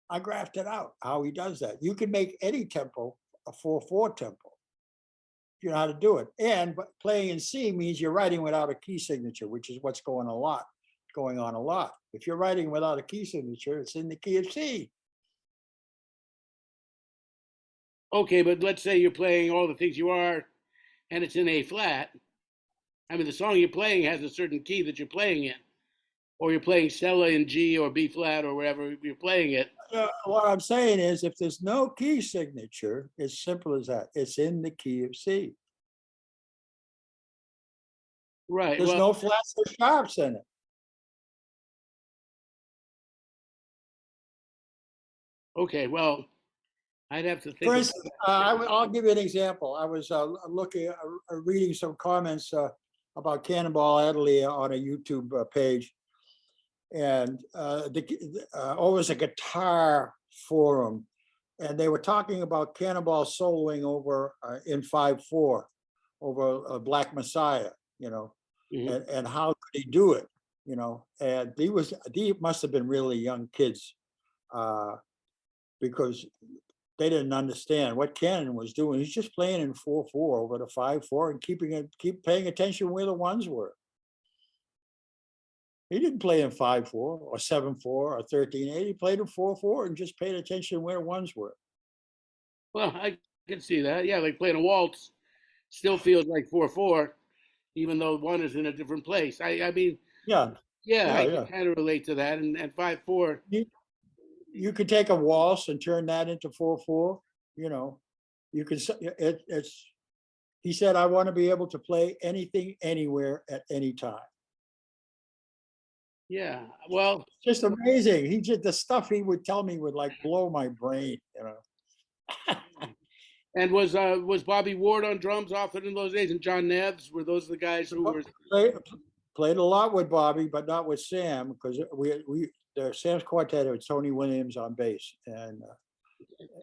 How he does that. You can make any tempo a 4/4 tempo if you know how to do it. And but playing in C means you're writing without a key signature, which is what's going on a lot. If you're writing without a key signature, it's in the key of C. Okay, but let's say you're playing all the things you are, and it's in A flat. I mean, the song you're playing has a certain key that you're playing in, or you're playing Stella in G or B flat or wherever you're playing it. What I'm saying is, if there's no key signature, it's simple as that. It's in the key of C. Right. There's no flats or sharps in it. Okay. Well, I'd have to think. For instance, I'll give you an example. I was reading some comments about Cannonball Adderley on a YouTube page, and was a guitar forum, and they were talking about Cannonball soloing over in 5/4 over Black Messiah, Mhm. and how could he do it, and these must have been really young kids, because they didn't understand what Cannon was doing. He's just playing in 4/4 over the 5/4 and keep paying attention where the ones were. He didn't play in 5/4 or 7/4 or 13/8. He played in 4/4 and just paid attention where the ones were. Well, I can see that. Yeah, like playing a waltz still feels like 4/4, even though one is in a different place. I mean, Yeah, yeah, yeah, I can yeah. kind of relate to that. And 5/4. You, you could take a waltz and turn that into 4/4. You know, you could. It's. He said, "I want to be able to play anything, anywhere, at any time." Yeah. Well, Just amazing. He just the stuff he would tell me would like blow my brain. You know. and was Bobby Ward on drums often in those days, and John Neves, were those the guys who were? Play, played a lot with Bobby, but not with Sam because we the Sam's quartet was Tony Williams on bass and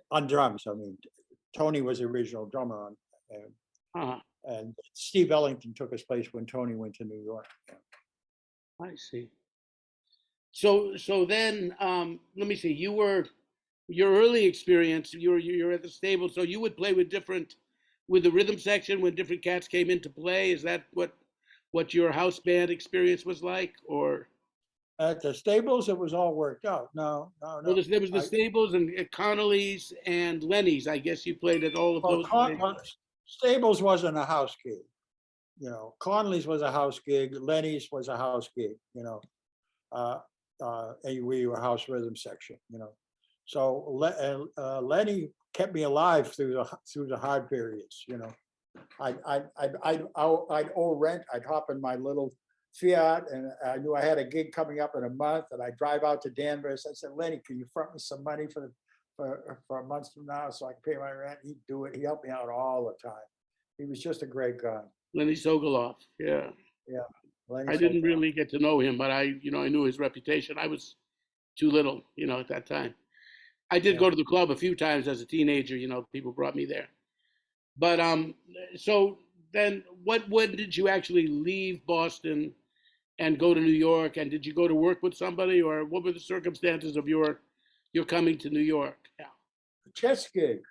on drums. I mean, Tony was the original drummer on, Uh-huh. and Steve Ellington took his place when Tony went to New York. I see. So then, let me see. You were your early experience. You're at the stable, so you would play with the rhythm section when different cats came into play. Is that what your house band experience was like, or? At the stables, it was all worked out. No, no, Well, no. there was the Stables and Connolly's and Lenny's. I guess you played at all of Well, those. Stables wasn't a house gig. You know, Conley's was a house gig. Lenny's was a house gig. You know, and we were house rhythm section. You know, so Lenny kept me alive through the hard periods. You know, I'd owe rent. I'd hop in my little Fiat, and I knew I had a gig coming up in a month, and I'd drive out to Danvers. I said, Lenny, can you front me some money for a month from now so I can pay my rent? He'd do it. He helped me out all the time. He was just a great guy. Lenny Sokoloff. Yeah. Yeah. Lenny I didn't Sokoloff. really get to know him, but I knew his reputation. I was too little, at that time. I did Yeah. go to the club a few times as a teenager. People brought me there. But so then, when did you actually leave Boston and go to New York? And did you go to work with somebody, or what were the circumstances of your coming to New York? Yeah. Chess gig.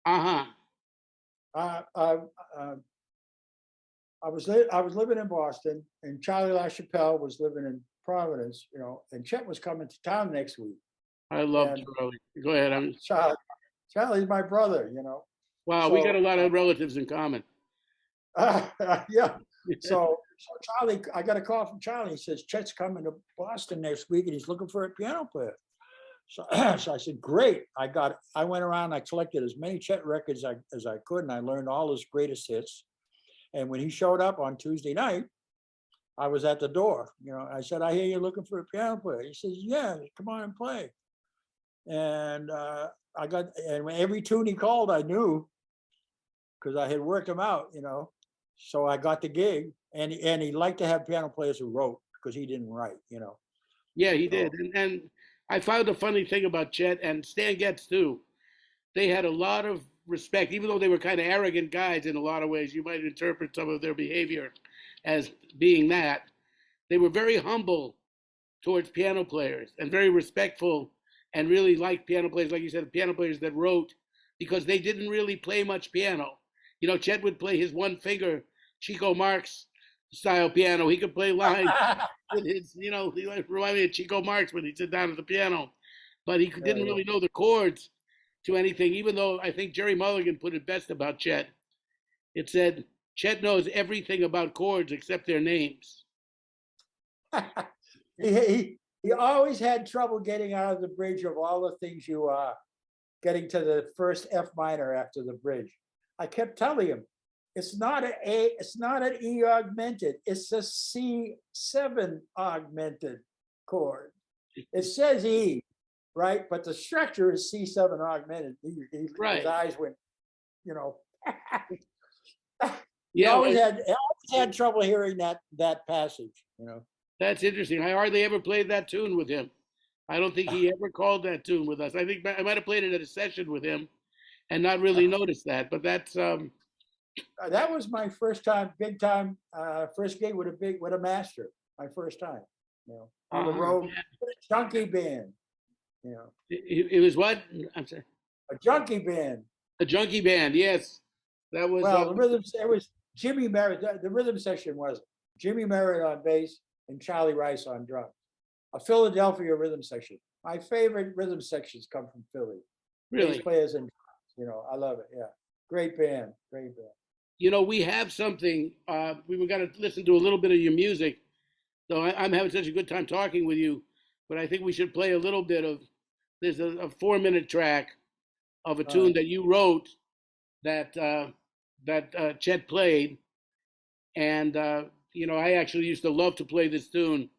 Uh-huh. I was living in Boston, and Charlie LaChapelle was living in Providence, and Chet was coming to town next week. I love And Charlie. Go ahead. Charlie's my brother, Wow, we got a lot of relatives in common. Yeah. So Charlie, I got a call from Charlie. He says, Chet's coming to Boston next week and he's looking for a piano player. So, so I said, great. I went around, I collected as many Chet records as I could, and I learned all his greatest hits. And when he showed up on Tuesday night, I was at the door. I said, I hear you're looking for a piano player. He says, yeah, come on and play. And and every tune he called, I knew, because I had worked him out, So I got the gig, and he liked to have piano players who wrote, because he didn't write, Yeah, he did. And I found a funny thing about Chet and Stan Getz too. They had a lot of respect, even though they were kind of arrogant guys in a lot of ways. You might interpret some of their behavior as being that. They were very humble towards piano players and very respectful, and really liked piano players, like you said, piano players that wrote, because they didn't really play much piano. Chet would play his one finger, Chico Marx style piano. He could play lines with his, he reminded me of Chico Marx when he'd sit down at the piano. But he didn't really know the chords to anything, even though I think Jerry Mulligan put it best about Chet. It said, Chet knows everything about chords except their names. He always had trouble getting out of the bridge of all the things you are, getting to the first F minor after the bridge. I kept telling him, it's not an E augmented, it's a C7 augmented chord. It says E, right? But the structure is C7 augmented. Right. His eyes went, He always had trouble hearing that passage, That's interesting. I hardly ever played that tune with him. I don't think he ever called that tune with us. I think I might have played it at a session with him and not really noticed that. But that's that was my first time, big time, first gig with a master. My first time, on the road, with a junkie band. It was what? I'm sorry. A junkie band. A junkie band, yes. That was the rhythm. It was Jimmy Merritt. The rhythm section was Jimmy Merritt on bass and Charlie Rice on drums. A Philadelphia rhythm section. My favorite rhythm sections come from Philly. Really? Bass players and I love it. Yeah, great band. You know, we have something. We were going to listen to a little bit of your music, though I'm having such a good time talking with you. But I think we should play a little bit of. There's a 4-minute track of a tune that you wrote that Chet played, and you know, I actually used to love to play this tune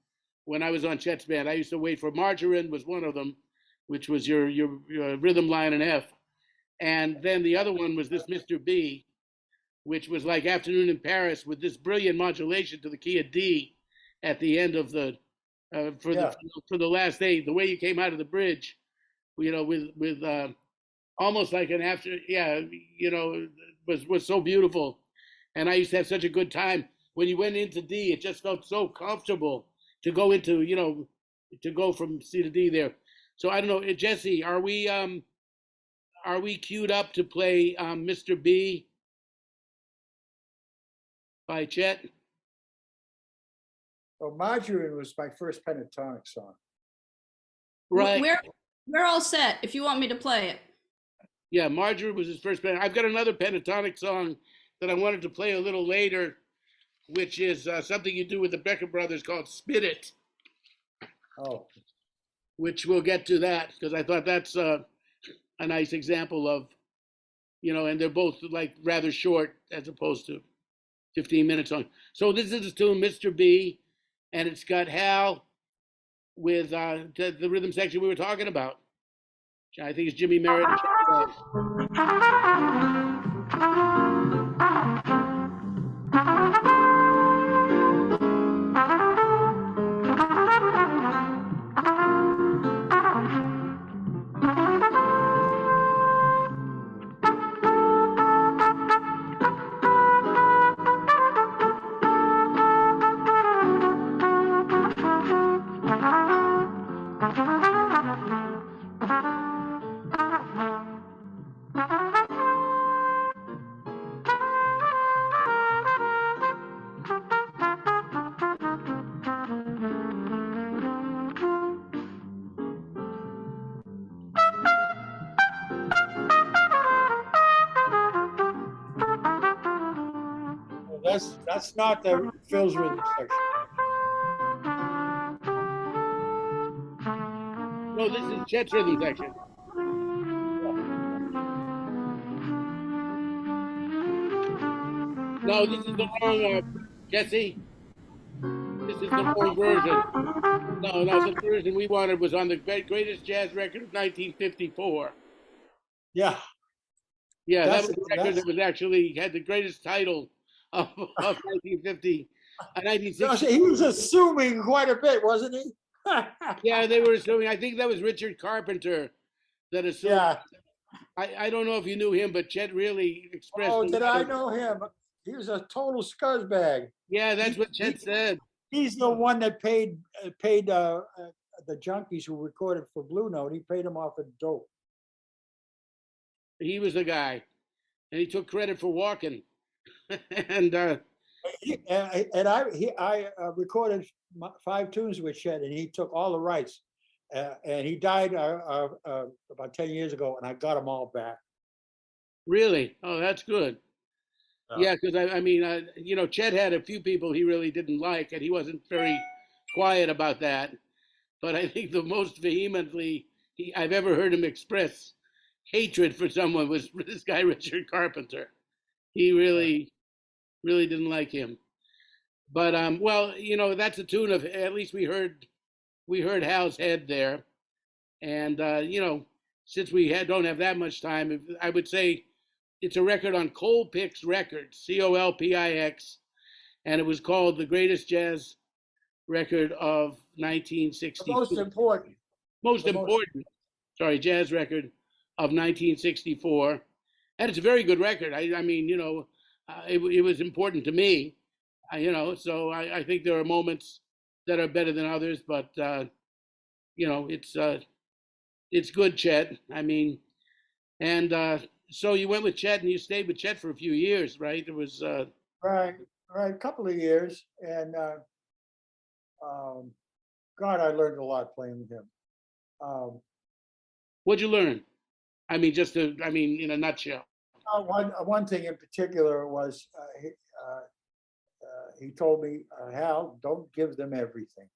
when I was on Chet's band. I used to wait for Margarine was one of them, which was your rhythm line in F, and then the other one was this Mr. B, which was like Afternoon in Paris with this brilliant modulation to the key of D at the end of the for the last eight. The way you came out of the bridge, you know, with almost like an after, you know, was so beautiful, and I used to have such a good time when you went into D. It just felt so comfortable to go into, you know, to go from C to D there. So I don't know, Jessy, are we queued up to play Mr. B by Chet? Well, Margarine was my first pentatonic song. Right. We're all set if you want me to play it. Yeah, Marjorie was his first band. I've got another pentatonic song that I wanted to play a little later, which is something you do with the Brecker Brothers called Spit It. Oh. Which we'll get to that, because I thought that's a nice example of, you know, and they're both like rather short as opposed to 15-minute songs. So this is the tune, Mr. B, and it's got Hal with the rhythm section we were talking about. I think it's Jimmy Merritt. That's not the Phil's rhythm section. No, this is Chet's rhythm section. No, this is the wrong, Jessy. This is the wrong version. No, the version we wanted was on the greatest jazz record of 1954. Yeah. Yeah, that was the record that was actually had the greatest title of 1950, 1960. He was assuming quite a bit, wasn't he? Yeah, they were assuming. I think that was Richard Carpenter that assumed. Yeah. I don't know if you knew him, but Chet really expressed. Oh, did I know him? He was a total scuzzbag. Yeah, that's what Chet said. He's the one that paid the junkies who recorded for Blue Note. He paid them off of dope. He was the guy, and he took credit for walking. And I recorded 5 tunes with Chet, and he took all the rights. And he died about 10 years ago, and I got them all back. Really? Oh, that's good. Yeah, because I mean, you know, Chet had a few people he really didn't like, and he wasn't very quiet about that. But I think the most vehemently I've ever heard him express hatred for someone was this guy, Richard Carpenter. He really didn't like him. But well, you know, that's a tune of, at least we heard Hal's head there. And you know, since we don't have that much time, I would say it's a record on Colpix Records, Colpix, and it was called the greatest jazz record of 1960. Most important, jazz record of 1964. And it's a very good record. I mean, you know, it was important to me, you know, so I think there are moments that are better than others, but, you know, it's good, Chet. I mean, and so you went with Chet and you stayed with Chet for a few years, right? It was... Right, a couple of years. And God, I learned a lot playing with him. What'd you learn? I mean, in a nutshell. One thing in particular was he told me, Hal, don't give them everything.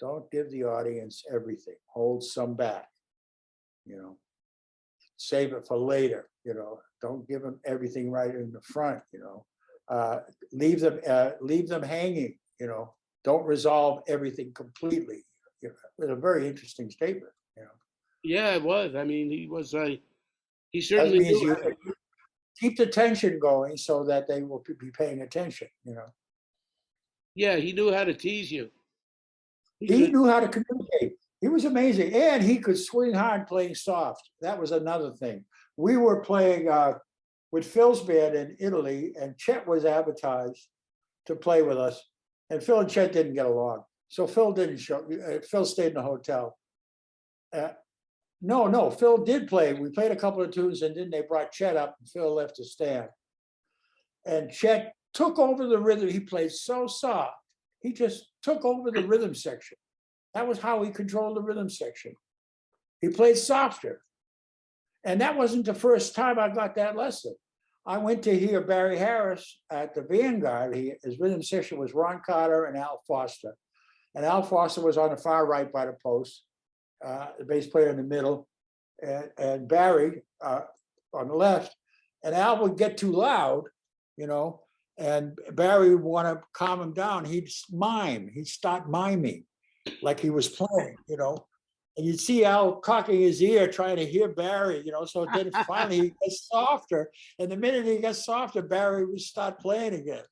Don't give the audience everything. Hold some back. Save it for later. Don't give them everything right in the front. Leave them hanging. Don't resolve everything completely. It was a very interesting statement. Yeah, it was. I mean, he was. He That certainly means knew. you keep the tension going so that they will be paying attention. Yeah, he knew how to tease you. He knew how to communicate. He was amazing, and he could swing hard playing soft. That was another thing. We were playing with Phil's band in Italy, and Chet was advertised to play with us. And Phil and Chet didn't get along, so Phil didn't show. Phil stayed in the hotel. No, Phil did play. We played a couple of tunes, and then they brought Chet up, and Phil left to stand. And Chet took over the rhythm. He played so soft. He just took over the rhythm section. That was how he controlled the rhythm section. He played softer. And that wasn't the first time I got that lesson. I went to hear Barry Harris at the Vanguard. His rhythm section was Ron Carter and Al Foster. And Al Foster was on the far right by the post, the bass player in the middle, and Barry on the left. And Al would get too loud, and Barry would want to calm him down. He'd mime. He'd start miming like he was playing, and you'd see Al cocking his ear trying to hear Barry, so then finally he gets softer. And the minute he gets softer, Barry would start playing again.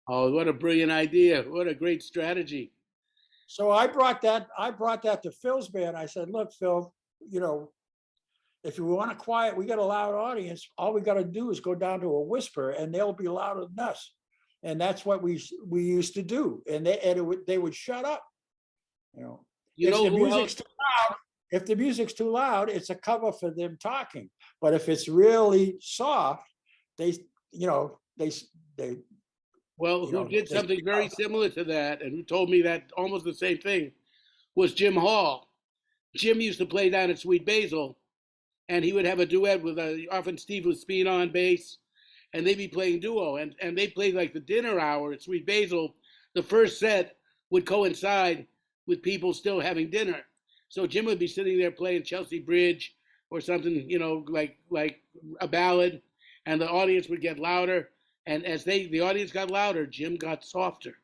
Oh, what a brilliant idea. What a great strategy. So I brought that to Phil's band. I said, look, Phil, if you want a quiet, we got a loud audience. All we got to do is go down to a whisper and they'll be louder than us. And that's what we used to do. And they would shut up. If the music's too loud, it's a cover for them talking. But if it's really soft, who did something very similar to that and who told me that almost the same thing was Jim Hall. Jim used to play down at Sweet Basil, and he would have a duet with often Steve was Speen on bass, and they'd be playing duo, and they played like the dinner hour at Sweet Basil. The first set would coincide with people still having dinner. So Jim would be sitting there playing Chelsea Bridge or something, like a ballad, and the audience would get louder. And as the audience got louder, Jim got softer.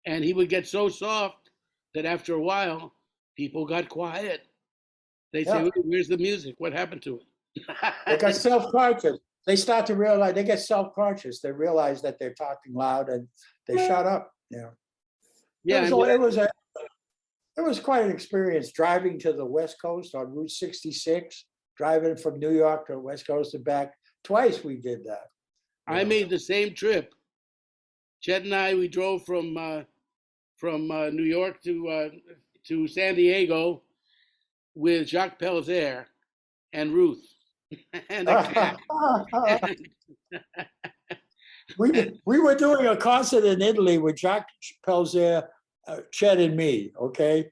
And he would get so soft that after a while, people got quiet. They say, where's the music? What happened to it? They got self-conscious. They start to realize, they get self-conscious. They realize that they're talking loud and they shut up. Yeah. It was quite an experience driving to the West Coast on Route 66, driving from New York to the West Coast and back. Twice we did that. I made the same trip. Chet and I, we drove from New York to San Diego with Jacques Pelzer and Ruth and a cat. We were doing a concert in Italy with Jacques Pelzer, Chet and me, okay?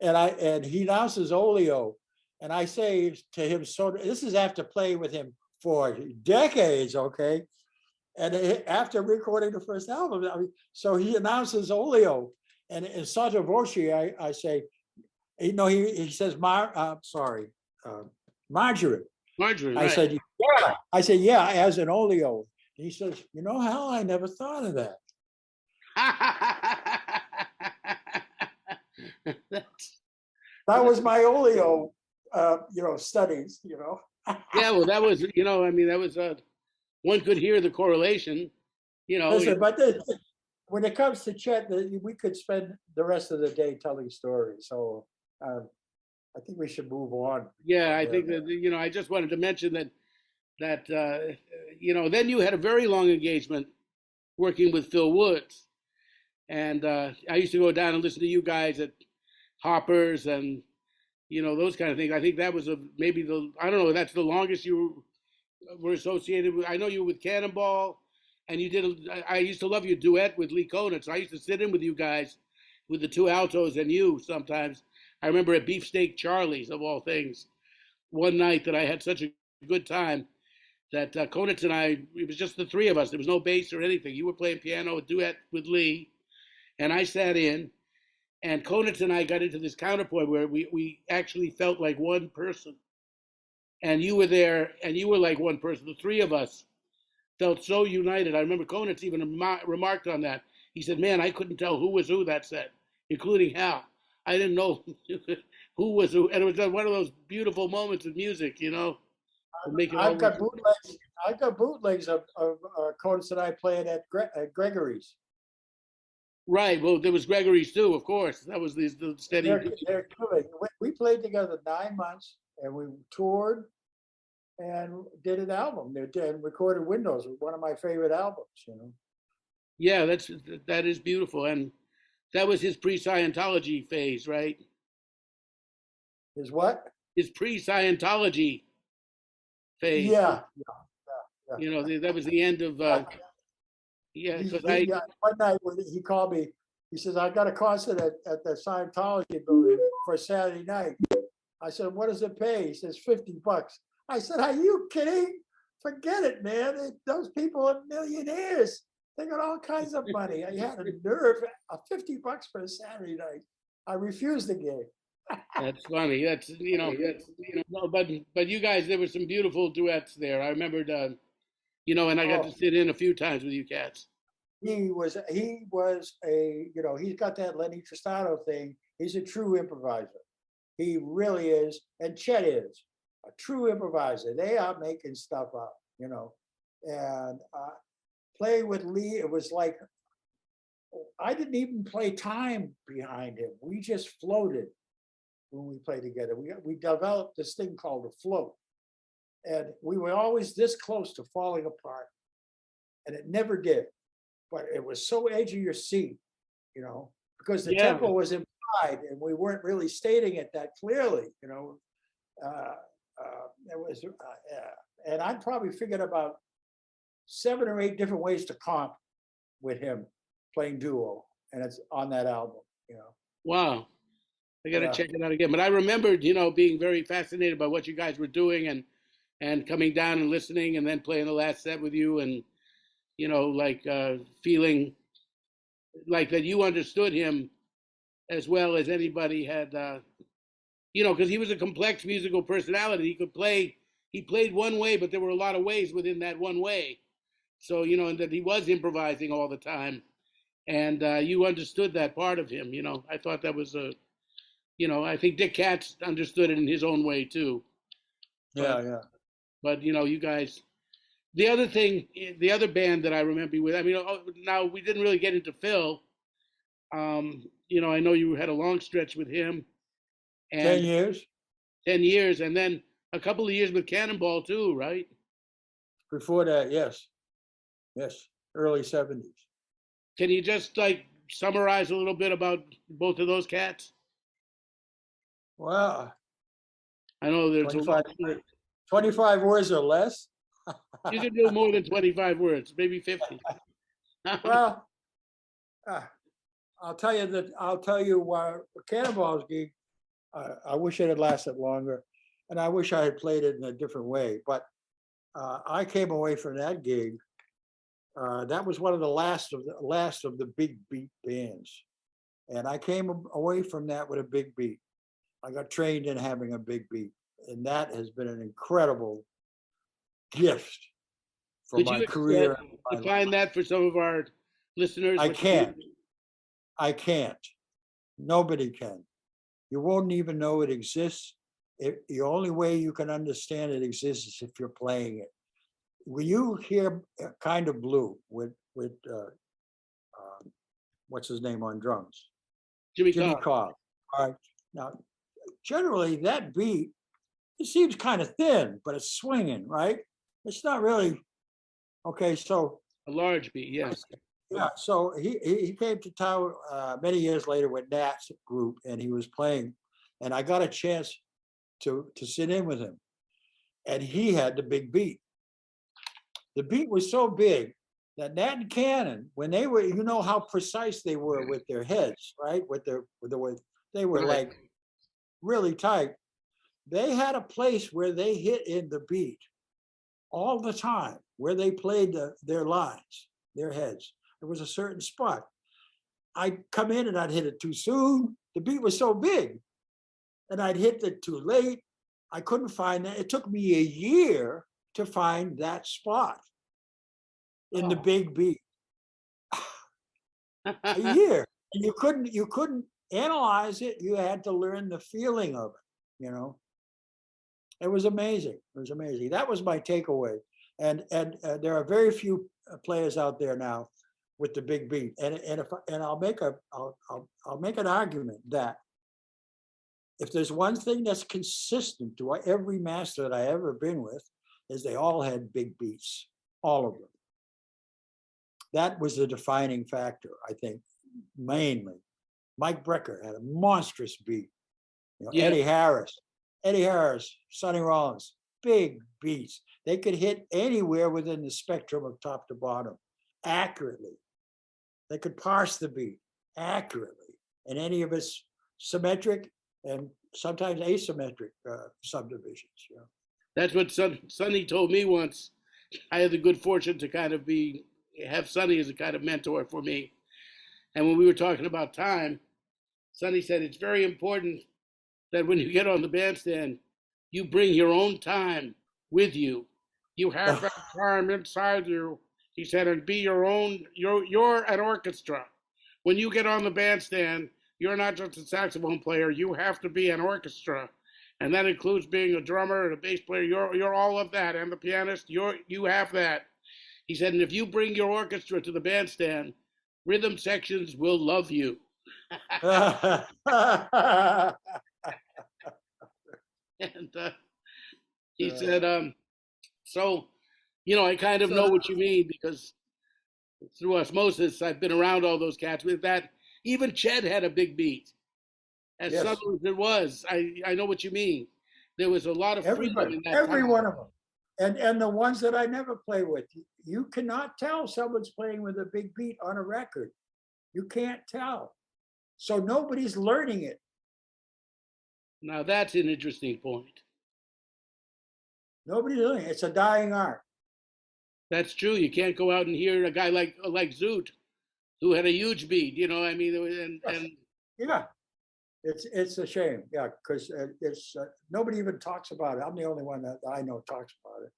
And he announces Olio, and I say to him, so this is after playing with him for decades, okay? And after recording the first album, so he announces Olio, and in sotto voce, I say, he says, Marjorie. Marjorie, I right. said, yeah. I said, yeah, as an Olio. And he says, Hal, I never thought of that. That was my Olio, studies, Yeah, well, that was, that was, one could hear the correlation, Listen, but when it comes to Chet, we could spend the rest of the day telling stories. So I think we should move on. Yeah, I think that, I just wanted to mention that then you had a very long engagement working with Phil Woods. And I used to go down and listen to you guys at Hoppers and, those kind of things. I think that was that's the longest you were associated with. I know you were with Cannonball, and I used to love your duet with Lee Conant. So I used to sit in with you guys with the two altos and you sometimes. I remember at Beefsteak Charlie's, of all things, one night that I had such a good time. that Konitz and I, it was just the three of us. There was no bass or anything. You were playing piano, a duet with Lee, and I sat in. And Konitz and I got into this counterpoint where we actually felt like one person. And you were there, and you were like one person. The three of us felt so united. I remember Konitz even remarked on that. He said, man, I couldn't tell who was who that set, including Hal. I didn't know who was who. And it was one of those beautiful moments of music, you know. I've got bootlegs. I've got bootlegs of Konitz and I playing at Gregory's. Right. Well, there was Gregory's too, of course. That was the steady. They're good. We played together 9 months, and we toured and did an album. And recorded Windows, one of my favorite albums. You know. Yeah, that is beautiful, and that was his pre-Scientology phase, right? His what? His pre-Scientology phase. Yeah. You know, that was the end of. Yeah, because one night when he called me, he says, I got a concert at the Scientology building for Saturday night. I said, what does it pay? He says, $50. I said, are you kidding? Forget it, man. Those people are millionaires. They got all kinds of money. I had a nerve, $50 for a Saturday night. I refused the gig. That's funny. That's, but you guys, there were some beautiful duets there. I remembered, and I got to sit in a few times with you cats. He was a, he's got that Lenny Tristano thing. He's a true improviser. He really is. And Chet is a true improviser. They are making stuff up, and playing with Lee, it was like, I didn't even play time behind him. We just floated when we played together. We developed this thing called a float. And we were always this close to falling apart. And it never did. But it was so edge of your seat, because the tempo was implied and we weren't really stating it that clearly, it was, and I probably figured about 7 or 8 different ways to comp with him playing duo. And it's on that album, Wow. I got to check it out again. But I remembered, being very fascinated by what you guys were doing and coming down and listening and then playing the last set with you and, feeling like that you understood him as well as anybody had, because he was a complex musical personality. He played one way, but there were a lot of ways within that one way. So, and that he was improvising all the time. And you understood that part of him, I thought that was I think Dick Katz understood it in his own way too. But you guys, the other band that I remember you with, now we didn't really get into Phil. I know you had a long stretch with him. And 10 years. 10 years, and then a couple of years with Cannonball too, right? Before that, yes. Early 70s. Can you just summarize a little bit about both of those cats? Wow. I know there's 25 words or less. You can do more than 25 words, maybe 50. Well, I'll tell you why Cannonball's gig, I wish it had lasted longer, and I wish I had played it in a different way. But I came away from that gig. That was one of the last of the big beat bands, and I came away from that with a big beat. I got trained in having a big beat, and that has been an incredible gift for my career. Define that for some of our listeners. I can't. Nobody can. You won't even know it exists. The only way you can understand it exists is if you're playing it. When you hear Kind of Blue with what's his name on drums? Jimmy Cobb. All right. Now, generally that beat, it seems kind of thin, but it's swinging, right? It's not really, okay, so. A large beat, yes. Yeah, so he came to town many years later with Nat's group, and he was playing, and I got a chance to sit in with him, and he had the big beat. The beat was so big that Nat and Cannon, when they were, how precise they were with their heads, right? They were like really tight. They had a place where they hit in the beat, all the time where they played their lines, their heads. There was a certain spot. I'd come in and I'd hit it too soon. The beat was so big, and I'd hit it too late. I couldn't find that. It took me a year to find that spot in the big beat. A year. And you couldn't analyze it. You had to learn the feeling of it, you know. It was amazing. It was amazing. That was my takeaway. And there are very few players out there now with the big beat. And I'll make an argument that if there's one thing that's consistent to every master that I ever been with, is they all had big beats, all of them. That was the defining factor, I think, mainly. Mike Brecker had a monstrous beat. You know, yeah. Eddie Harris, Sonny Rollins, big beats. They could hit anywhere within the spectrum of top to bottom accurately. They could parse the beat accurately, and any of its symmetric and sometimes asymmetric subdivisions. You know? That's what Sonny told me once. I had the good fortune to kind of have Sonny as a kind of mentor for me. And when we were talking about time, Sonny said it's very important that when you get on the bandstand, you bring your own time with you. You have that time inside you. He said, and be your own, you're an orchestra. When you get on the bandstand, you're not just a saxophone player, you have to be an orchestra. And that includes being a drummer and a bass player. You're all of that, and the pianist, you have that. He said, and if you bring your orchestra to the bandstand, rhythm sections will love you. And he said, so, you know, I kind of know what you mean, because through osmosis, I've been around all those cats with that. Even Chet had a big beat. As subtle as it was, I know what you mean. There was a lot of freedom in that every time. one of them. And the ones that I never play with, you cannot tell someone's playing with a big beat on a record. You can't tell. So nobody's learning it. Now that's an interesting point. Nobody's learning it. It's a dying art. That's true. You can't go out and hear a guy like Zoot, who had a huge beat. You know, I mean, and yeah, it's a shame. Yeah, because it's nobody even talks about it. I'm the only one that I know talks about it.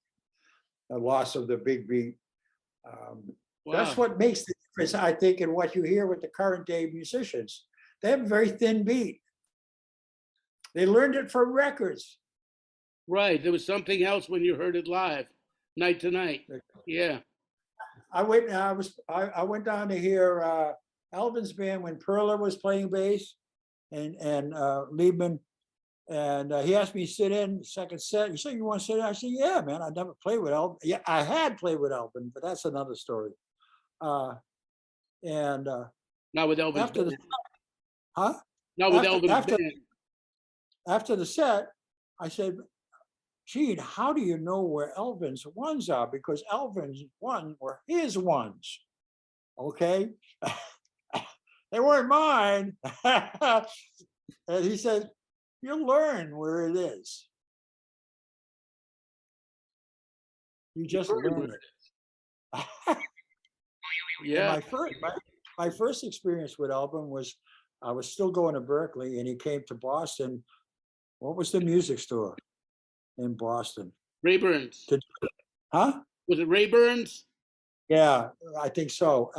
The loss of the big beat. Wow. That's what makes the difference, I think, in what you hear with the current day musicians. They have a very thin beat. They learned it from records. Right. There was something else when you heard it live, night to night. Yeah. I went down to hear Alvin's band when Perler was playing bass, and Liebman, and he asked me to sit in second set. He said, "You want to sit in?" I said, "Yeah, man. I never played with Alvin. Yeah, I had played with Alvin, but that's another story." Not with Elvin's after band. the huh? Not with Elvin's band. After the set, I said, "Gene, how do you know where Elvin's ones are? Because Elvin's ones were his ones, okay? They weren't mine." And he said, "You'll learn where it is. You just learn it." Yeah. My first experience with Elvin was, I was still going to Berkeley, and he came to Boston. What was the music store in Boston? Rayburn's. Huh? Was it Rayburn's? Yeah, I think so.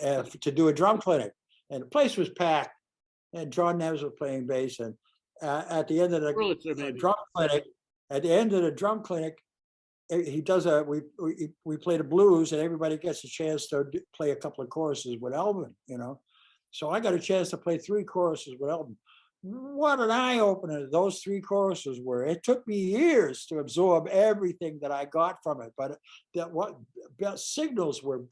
To do a drum clinic, and the place was packed. And John Neves was playing bass, and at the end of the drum clinic, he does we play the blues, and everybody gets a chance to play a couple of choruses with Elvin, you know. So I got a chance to play 3 choruses with Elvin. What an eye-opener those 3 choruses were. It took me years to absorb everything that I got from it, but signals were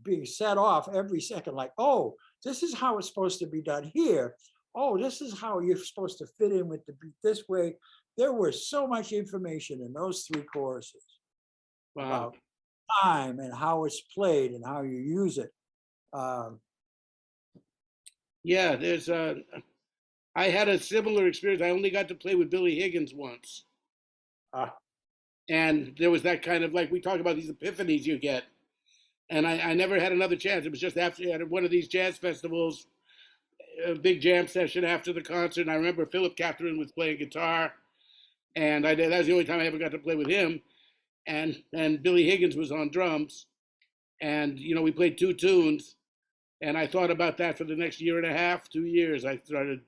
being set off every second, like, oh, this is how it's supposed to be done here. Oh, this is how you're supposed to fit in with the beat this way. There was so much information in those 3 choruses. Wow. About time and how it's played and how you use it. Yeah, I had a similar experience. I only got to play with Billy Higgins once. And there was that kind of, like, we talk about these epiphanies you get. And I never had another chance. It was just after at one of these jazz festivals, a big jam session after the concert. And I remember Philip Catherine was playing guitar, and that was the only time I ever got to play with him. And Billy Higgins was on drums, and we played two tunes, and I thought about that for the next year and a half, 2 years. I started,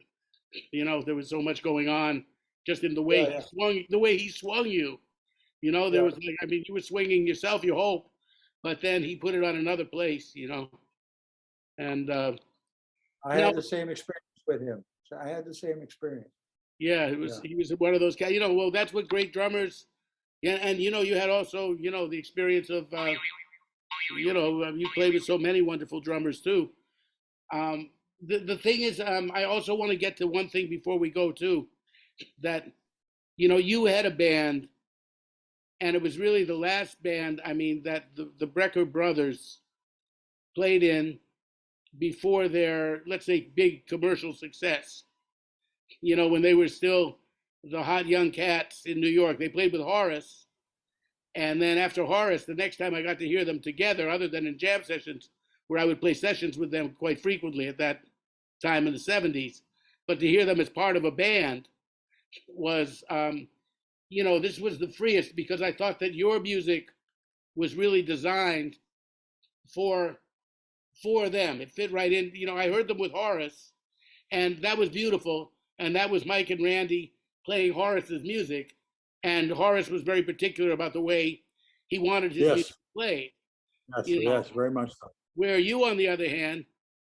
there was so much going on, just in the way he swung, you. There was, like, I mean, you were swinging yourself, you hope, but then he put it on another place, and I had the same experience with him. So I had the same experience. Yeah, he was one of those guys. Well, that's what great drummers. Yeah, and you had also the experience of you played with so many wonderful drummers too. The thing is, I also want to get to one thing before we go too, that you had a band, and it was really the last band, I mean, that the Brecker Brothers played in before their, let's say, big commercial success. When they were still the hot young cats in New York. They played with Horace. And then after Horace, the next time I got to hear them together, other than in jam sessions, where I would play sessions with them quite frequently at that time in the 70s, but to hear them as part of a band was, this was the freest, because I thought that your music was really designed for them. It fit right in. I heard them with Horace, and that was beautiful. And that was Mike and Randy playing Horace's music. And Horace was very particular about the way he wanted his music played. Yes, very much so. Where you, on the other hand,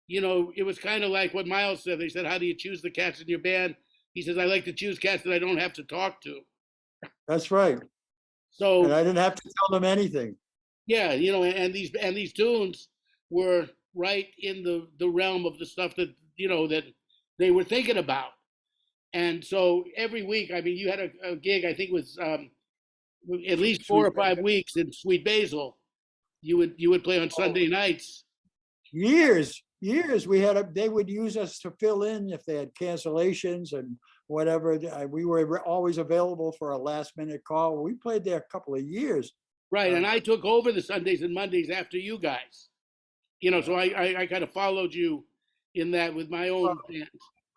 it was kind of like what Miles said. They said, how do you choose the cats in your band? He says, I like to choose cats that I don't have to talk to. That's right. So, and I didn't have to tell them anything. Yeah, and these tunes were right in the realm of the stuff that, that they were thinking about. And so every week, I mean, you had a gig, I think it was at least 4 or 5 weeks in Sweet Basil. You would play on Sunday nights. Years. They would use us to fill in if they had cancellations and whatever. We were always available for a last minute call. We played there a couple of years. Right, and I took over the Sundays and Mondays after you guys. So I kind of followed you in that with my own band.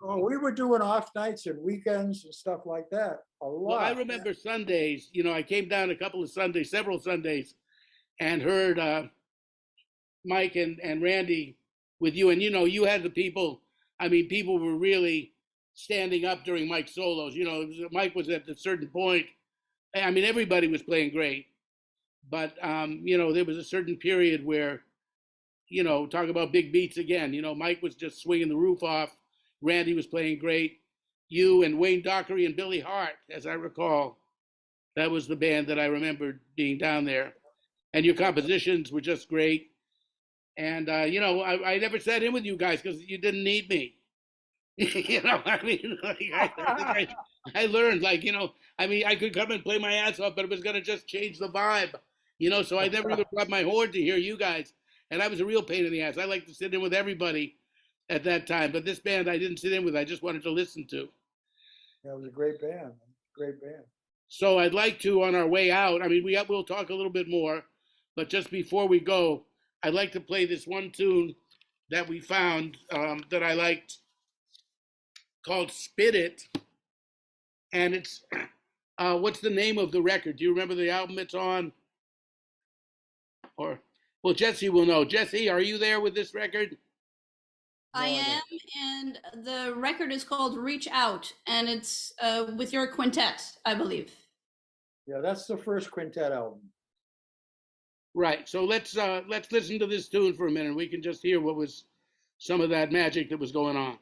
Oh, we were doing off nights and weekends and stuff like that a lot. Well, I remember Sundays. I came down several Sundays, and heard Mike and Randy with you. And you had the people. I mean, people were really standing up during Mike's solos. Mike was at a certain point. I mean, everybody was playing great, but there was a certain period where, talk about big beats again. Mike was just swinging the roof off. Randy was playing great. You and Wayne Dockery and Billy Hart, as I recall, that was the band that I remembered being down there. And your compositions were just great. And, I never sat in with you guys because you didn't need me. I mean, I learned, I could come and play my ass off, but it was going to just change the vibe, so I never even brought my horn to hear you guys. And I was a real pain in the ass. I like to sit in with everybody at that time, but this band I didn't sit in with. I just wanted to listen to. Yeah, it was a great band. So I'd like to, on our way out, I mean, we'll talk a little bit more, but just before we go, I'd like to play this one tune that we found that I liked, called Spit It. And it's, what's the name of the record? Do you remember the album it's on? Well, Jessy will know. Jessy, are you there with this record? I am, and the record is called Reach Out, and it's with your quintet, I believe. Yeah, that's the first quintet album. Right. So let's listen to this tune for a minute. We can just hear what was some of that magic that was going on.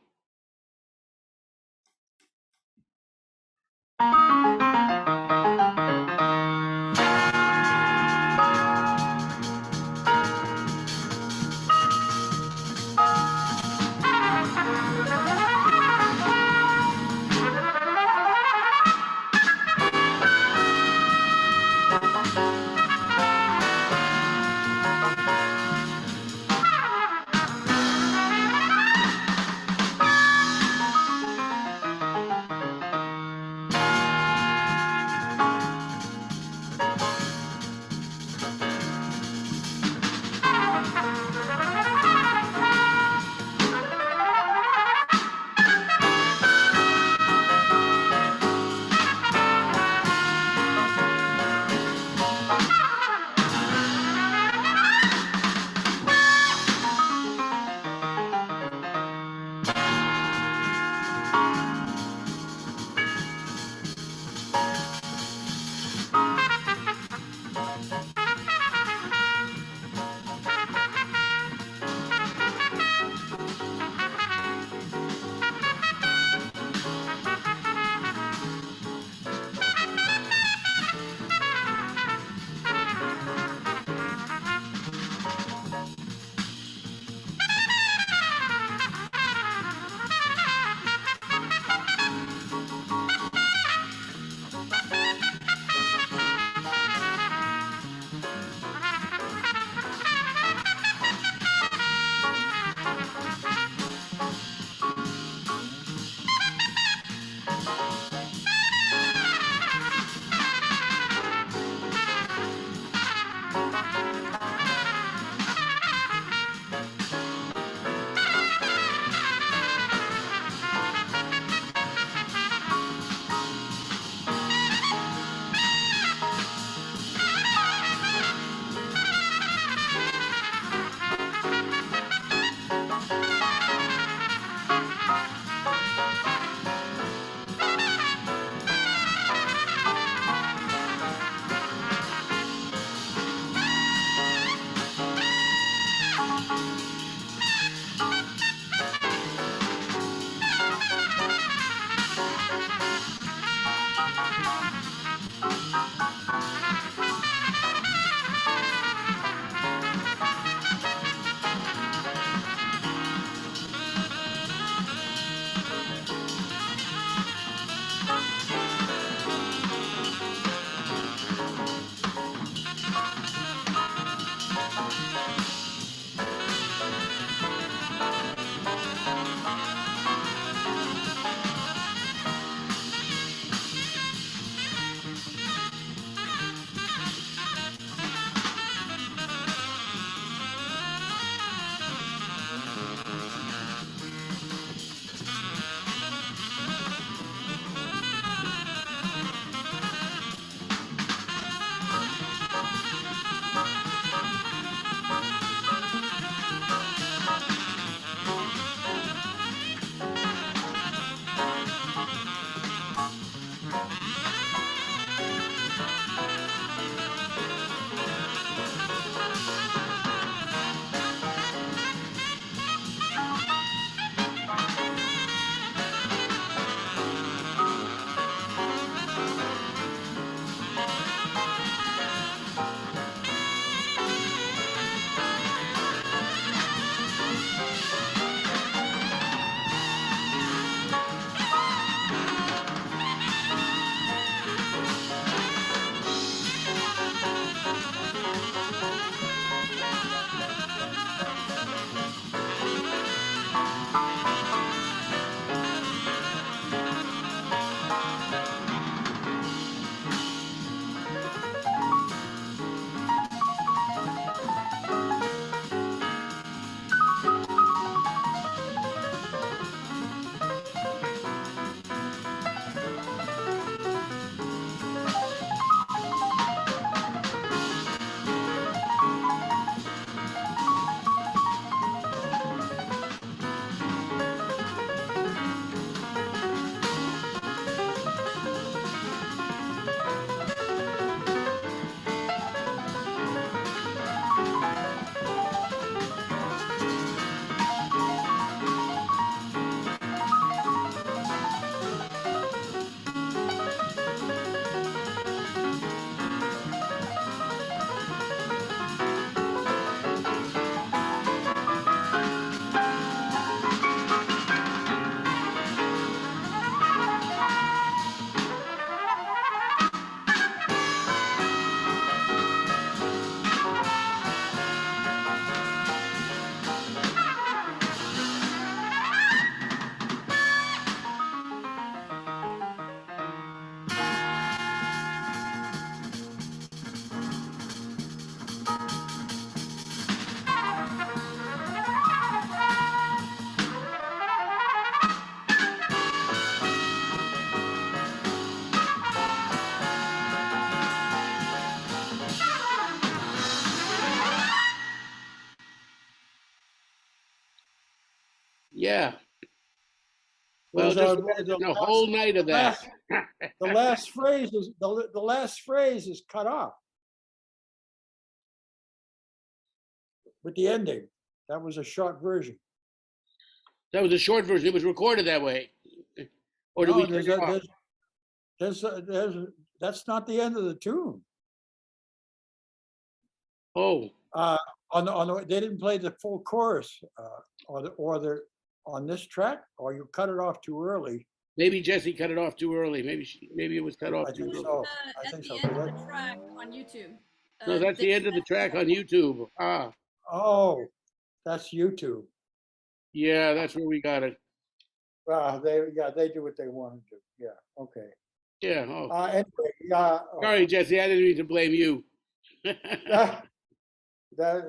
Yeah. Well, Was, just the imagine a whole night of that. the last phrase is the last phrase is cut off with the ending. That was a short version. That was a short version. It was recorded that way. Or did we No, turn it off? that's not the end of the tune. Oh, They didn't play the full chorus on this track, or you cut it off too early. maybe Jessy cut it off too early. Maybe it was cut off I too think early. so. I At think the so. end of the track on YouTube. No, that's the end of the track on YouTube. Ah, Oh, that's YouTube. yeah, that's where we got it. They do what they want to do. Yeah, okay. Yeah. Oh, Anyway, sorry, Jessy. I didn't mean to blame you.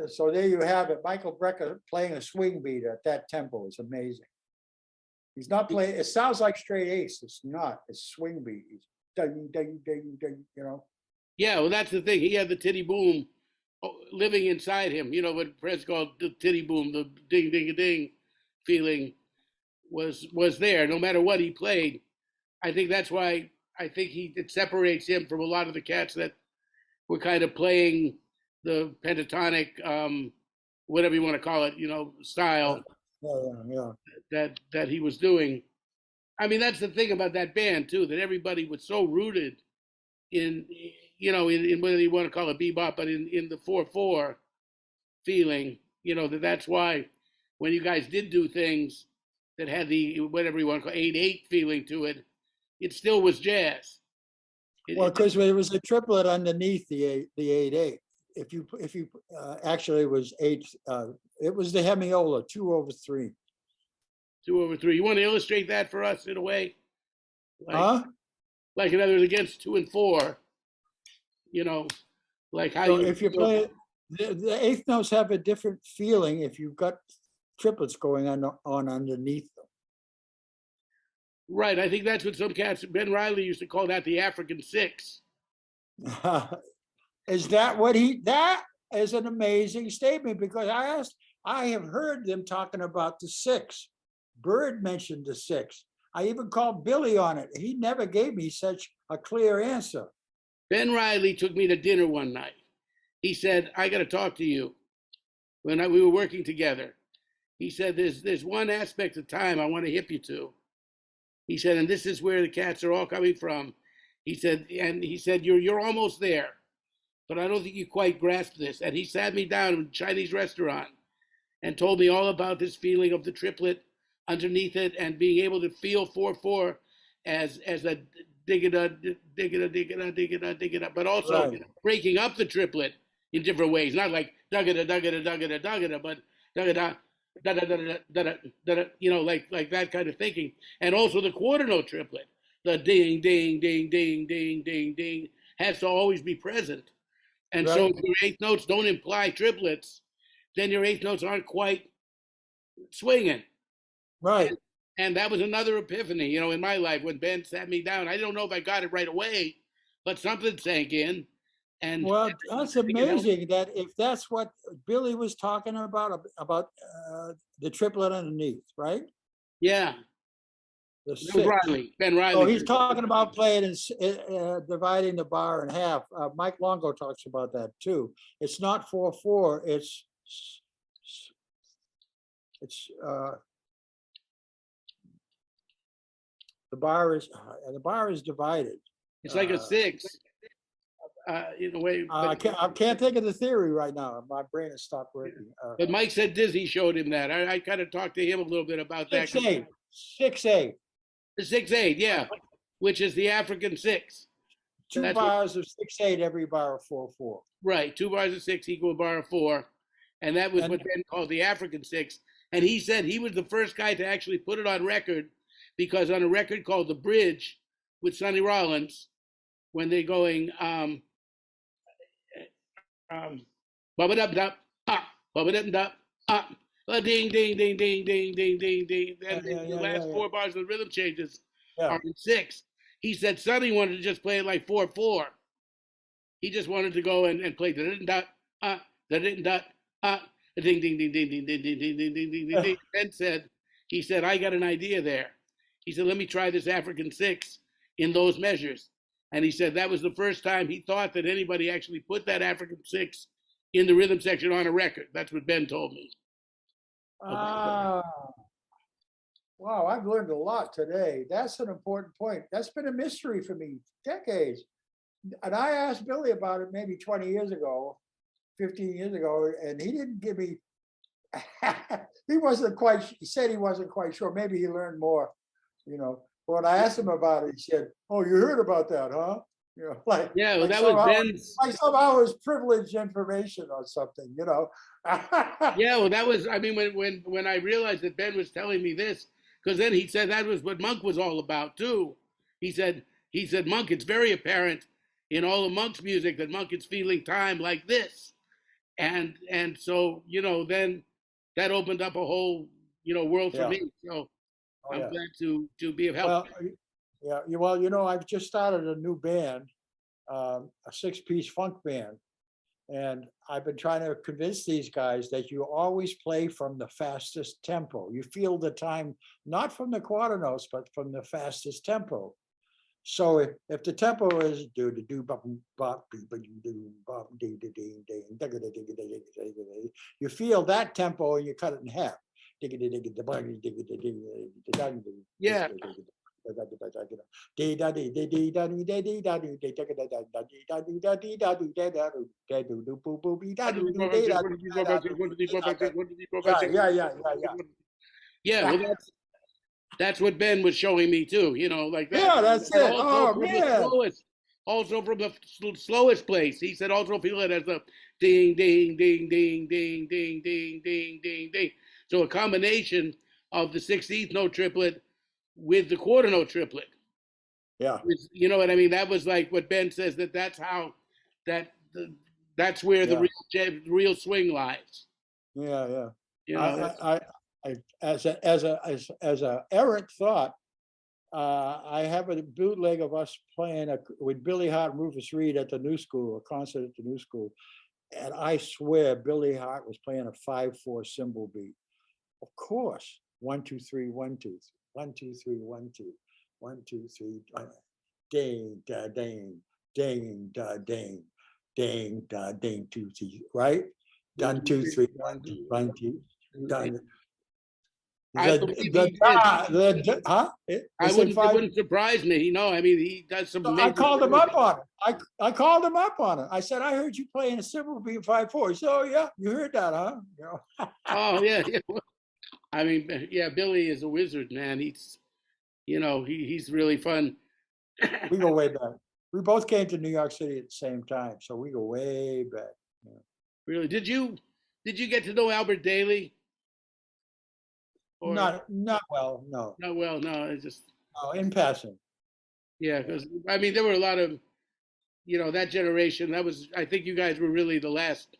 so there you have it. Michael Brecker playing a swing beat at that tempo is amazing. He's not playing. It sounds like straight eighths. It's not. It's swing beat. It's ding, ding, ding, ding. You know. Yeah, well, that's the thing. He had the titty boom living inside him. You know what Prince called the titty boom, the ding, ding, ding feeling was there. No matter what he played, I think that's why I think it separates him from a lot of the cats that were kind of playing the pentatonic, whatever you want to call it, style that he was doing. I mean, that's the thing about that band too, that everybody was so rooted in whether you want to call it bebop, but in the 4/4 feeling, that's why when you guys did do things that had the whatever you want to call 8/8 feeling to it, it still was jazz. Well, because it was a triplet underneath the 8/8. If you actually it was eight. It was the hemiola 2/3. 2/3. You want to illustrate that for us in a way? Like in other words, against 2 and 4. Like how so if you play the eighth notes have a different feeling if you've got triplets going on underneath them. Right. I think that's what some cats, Ben Riley used to call that the African 6. Is that what that is an amazing statement, because I have heard them talking about the 6. Bird mentioned the 6. I even called Billy on it. He never gave me such a clear answer. Ben Riley took me to dinner one night. He said, I got to talk to you. We were working together. He said, there's one aspect of time I want to hip you to. He said, and this is where the cats are all coming from. He said, you're almost there, but I don't think you quite grasp this. And he sat me down in a Chinese restaurant and told me all about this feeling of the triplet underneath it and being able to feel 4/4 as a dig-a-da, dig-a-da, dig-a-da, dig-a-da, dig-a-da, but also breaking up the triplet in different ways, not like dug-a-da, dug-a-da, dug-a-da, dug-a-da, but dug-a-da, da-da-da-da-da-da-da, like that kind of thinking. And also the quarter note triplet, the ding, ding, ding, ding, ding, ding, ding, has to always be present. And so if your eighth notes don't imply triplets, then your eighth notes aren't quite swinging. Right. And that was another epiphany, in my life when Ben sat me down. I don't know if I got it right away, but something sank in. And well, that's amazing that if that's what Billy was talking about the triplet underneath, right? Yeah. Ben Riley. Oh, he's talking about playing and dividing the bar in half. Mike Longo talks about that too. It's not 4/4. It's the bar is divided. It's like a 6. In a way. I can't think of the theory right now. My brain has stopped working. But Mike said Dizzy showed him that. I kind of talked to him a little bit about that. 6/8. 6/8. The 6/8, yeah, which is the African 6. Two bars of 6/8, every bar of 4/4. Right, 2 bars of 6 equal a bar of 4, and that was what Ben called the African 6. And he said he was the first guy to actually put it on record, because on a record called The Bridge with Sonny Rollins, when they're going bubba-dub-dub, bubba-dub-dub, ding, ding, ding, ding, ding, ding, ding, ding. And the last 4 bars of the rhythm changes are in 6. He said Sonny wanted to just play it like 4/4. He just wanted to go and play da-da-da-da, da-da-da-da, ding, ding, ding, ding, ding, ding, ding, ding, ding, ding, ding, ding. Ben said he said, I got an idea there. He said, let me try this African six in those measures. And he said that was the first time he thought that anybody actually put that African six in the rhythm section on a record. That's what Ben told me. Ah, wow, I've learned a lot today. That's an important point. That's been a mystery for me decades. And I asked Billy about it maybe 20 years ago, 15 years ago, and he didn't give me, he said he wasn't quite sure. Maybe he learned more, you know. But when I asked him about it, he said, oh, you heard about that, huh? You know, like, Yeah, well, like that somehow, was Ben's. like somehow it was privileged information or something, you know. Yeah, well, that was, I mean, when I realized that Ben was telling me this, because then he said that was what Monk was all about too. He said, Monk, it's very apparent in all of Monk's music that Monk is feeling time like this. And so, you know, then that opened up a whole, you know, world for Yeah. me. So Oh, I'm yeah. glad to be of help. Well, yeah, well, you know, I've just started a new band, a 6-piece funk band. And I've been trying to convince these guys that you always play from the fastest tempo. You feel the time, not from the quarter notes, but from the fastest tempo. So if the tempo is do do do bop bop do bop ding ding ding ding, you feel that tempo and you cut it in half. Yeah. Yeah, well, that's what Ben was showing me too, you know, like that. Yeah, that's And it. also Oh from man. also from the slowest place. He said also feel it as a ding, ding, ding, ding, ding, ding, ding, ding, ding, ding. So a combination of the 16th note triplet with the quarter note triplet. Yeah. You know what I mean? That was like what Ben says that's how that's where the real swing lies. Yeah, yeah. You know, I as a errant thought, I have a bootleg of us playing with Billy Hart and Rufus Reid at the New School, a concert at the New School, and I swear Billy Hart was playing a 5/4 cymbal beat. Of course, 1 2 3 1 2 1 2 3 1 2 1 2 3 ding da ding ding da ding ding da ding 2 3, right? 1 2 3 1 2 1 2 done. I believe he did. It wouldn't surprise me. You know, I mean, he does some. So I called him up on it. I called him up on it. I said, I heard you playing a cymbal beat 5/4. He said, oh yeah, you heard that, huh? You know? Oh yeah, yeah. I mean, yeah, Billy is a wizard, man. He's, you know, he's really fun. We go way back. We both came to New York City at the same time, so we go way back. Yeah. Really? Did you get to know Albert Daly? Or, not well, no. Not well, no. It's just in passing. Yeah, because I mean, there were a lot of, you know, that generation. That was, I think, you guys were really the last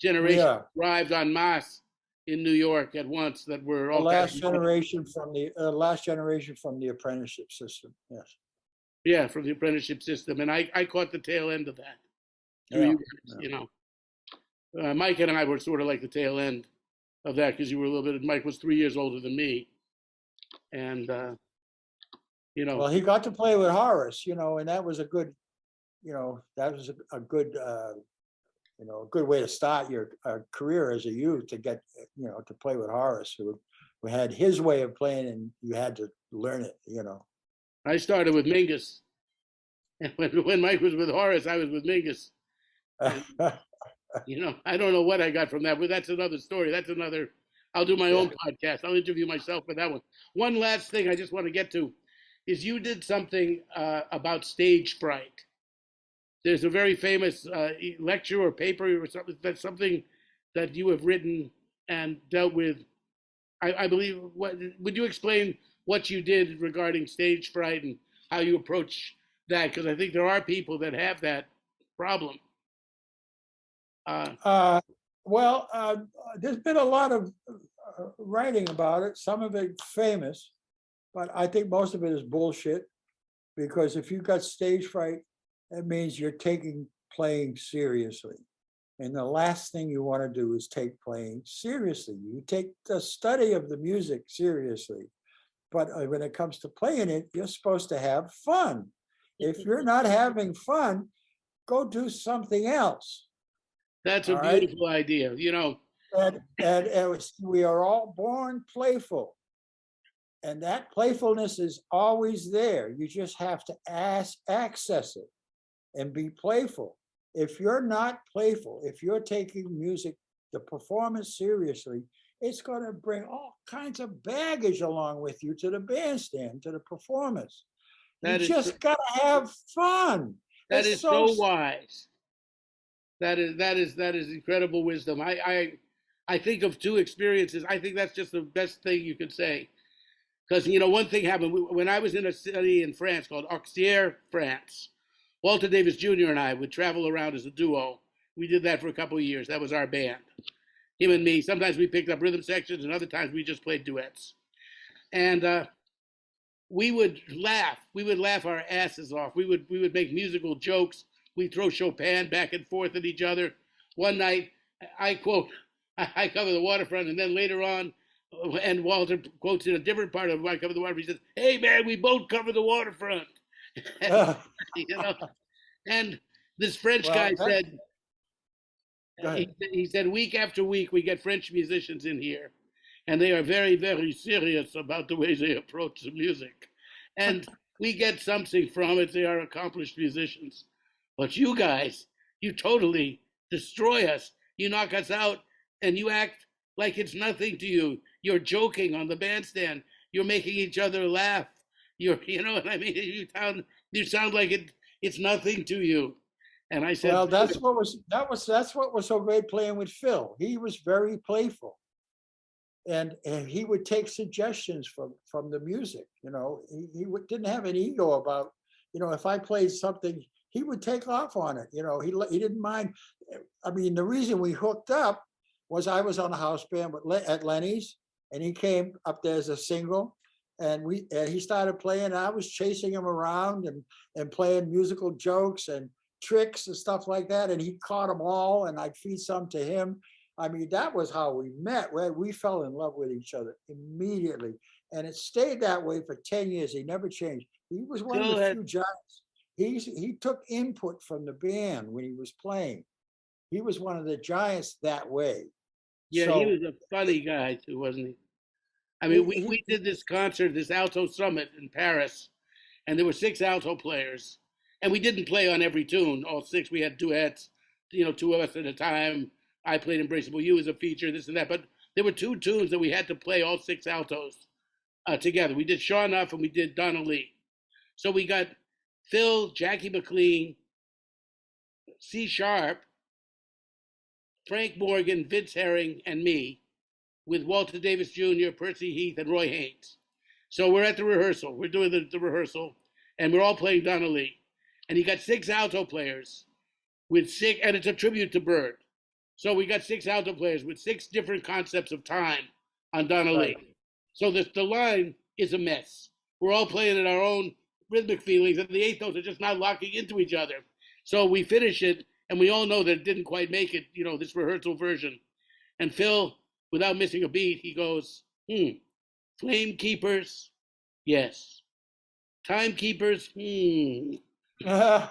generation that arrived en masse in New York at once. That were all the last generation from the apprenticeship system. Yes. Yeah, from the apprenticeship system, and I caught the tail end of that. You know, Mike and I were sort of like the tail end of that because you were a little bit. Mike was 3 years older than me, and you know. Well, he got to play with Horace, you know, and that was a good, you know, that was a good, you know, a good way to start your career as a youth, to get, you know, to play with Horace, who had his way of playing, and you had to learn it, you know. I started with Mingus, and when Mike was with Horace, I was with Mingus. And, you know, I don't know what I got from that, but that's another story. That's another. I'll do my own podcast. I'll interview myself for that one. One last thing I just want to get to is you did something about stage fright. There's a very famous lecture or paper or something that you have written and dealt with. I believe. Would you explain what you did regarding stage fright and how you approach that? Because I think there are people that have that problem. Well, there's been a lot of writing about it. Some of it famous, but I think most of it is bullshit. Because if you've got stage fright, that means you're taking playing seriously. And the last thing you want to do is take playing seriously. You take the study of the music seriously. But when it comes to playing it, you're supposed to have fun. If you're not having fun, go do something else. That's a All right. beautiful idea. You know, We are all born playful. And that playfulness is always there. You just have to access it and be playful. If you're not playful, if you're taking music, the performance seriously, it's going to bring all kinds of baggage along with you to the bandstand, to the performance. You that is just got to have fun. that It's is so wise. That is incredible wisdom. I think of two experiences. I think that's just the best thing you could say. Because, you know, one thing happened when I was in a city in France called Auxerre, France. Walter Davis Jr. and I would travel around as a duo. We did that for a couple of years. That was our band. Him and me. Sometimes we picked up rhythm sections, and other times we just played duets. And we would laugh. We would laugh our asses off. We would make musical jokes. We'd throw Chopin back and forth at each other. One night, I quote, I cover the waterfront, and then later on, and Walter quotes in a different part of I cover the waterfront. He says, "Hey man, we both cover the waterfront." You know, and this French guy said, he said, week after week we get French musicians in here, and they are very, very serious about the way they approach the music, and we get something from it. They are accomplished musicians, but you guys, you totally destroy us. You knock us out, and you act like it's nothing to you. You're joking on the bandstand. You're making each other laugh. You know what I mean? You sound like it's nothing to you. And I said, well, that's what was so great playing with Phil. He was very playful, and he would take suggestions from the music. You know, he didn't have an ego about, you know, if I played something, he would take off on it. You know, he didn't mind. I mean, the reason we hooked up was I was on a house band at Lenny's, and he came up there as a single, and he started playing. And I was chasing him around and playing musical jokes and tricks and stuff like that. And he caught them all, and I'd feed some to him. I mean, that was how we met. We fell in love with each other immediately, and it stayed that way for 10 years. He never changed. He was one of the few giants. He took input from the band when he was playing. He was one of the giants that way. Yeah, so, he was a funny guy too, wasn't he? I mean, we did this concert, this alto summit in Paris, and there were 6 alto players, and we didn't play on every tune, all 6. We had duets, you know, 2 of us at a time. I played Embraceable You as a feature, this and that, but there were 2 tunes that we had to play all 6 altos together. We did Shaw Nuff and we did Donna Lee. So we got Phil, Jackie McLean, C Sharp, Frank Morgan, Vince Herring, and me, with Walter Davis Jr., Percy Heath, and Roy Haynes. So we're at the rehearsal. We're doing the rehearsal, and we're all playing Donna Lee. And he got 6 alto players with 6, and it's a tribute to Bird. So we got 6 alto players with 6 different concepts of time on Donna Lee. So the line is a mess. We're all playing in our own rhythmic feelings, and the 8th notes are just not locking into each other. So we finish it, and we all know that it didn't quite make it, you know, this rehearsal version. And Phil, without missing a beat, he goes, Flame Keepers, yes. Timekeepers, He was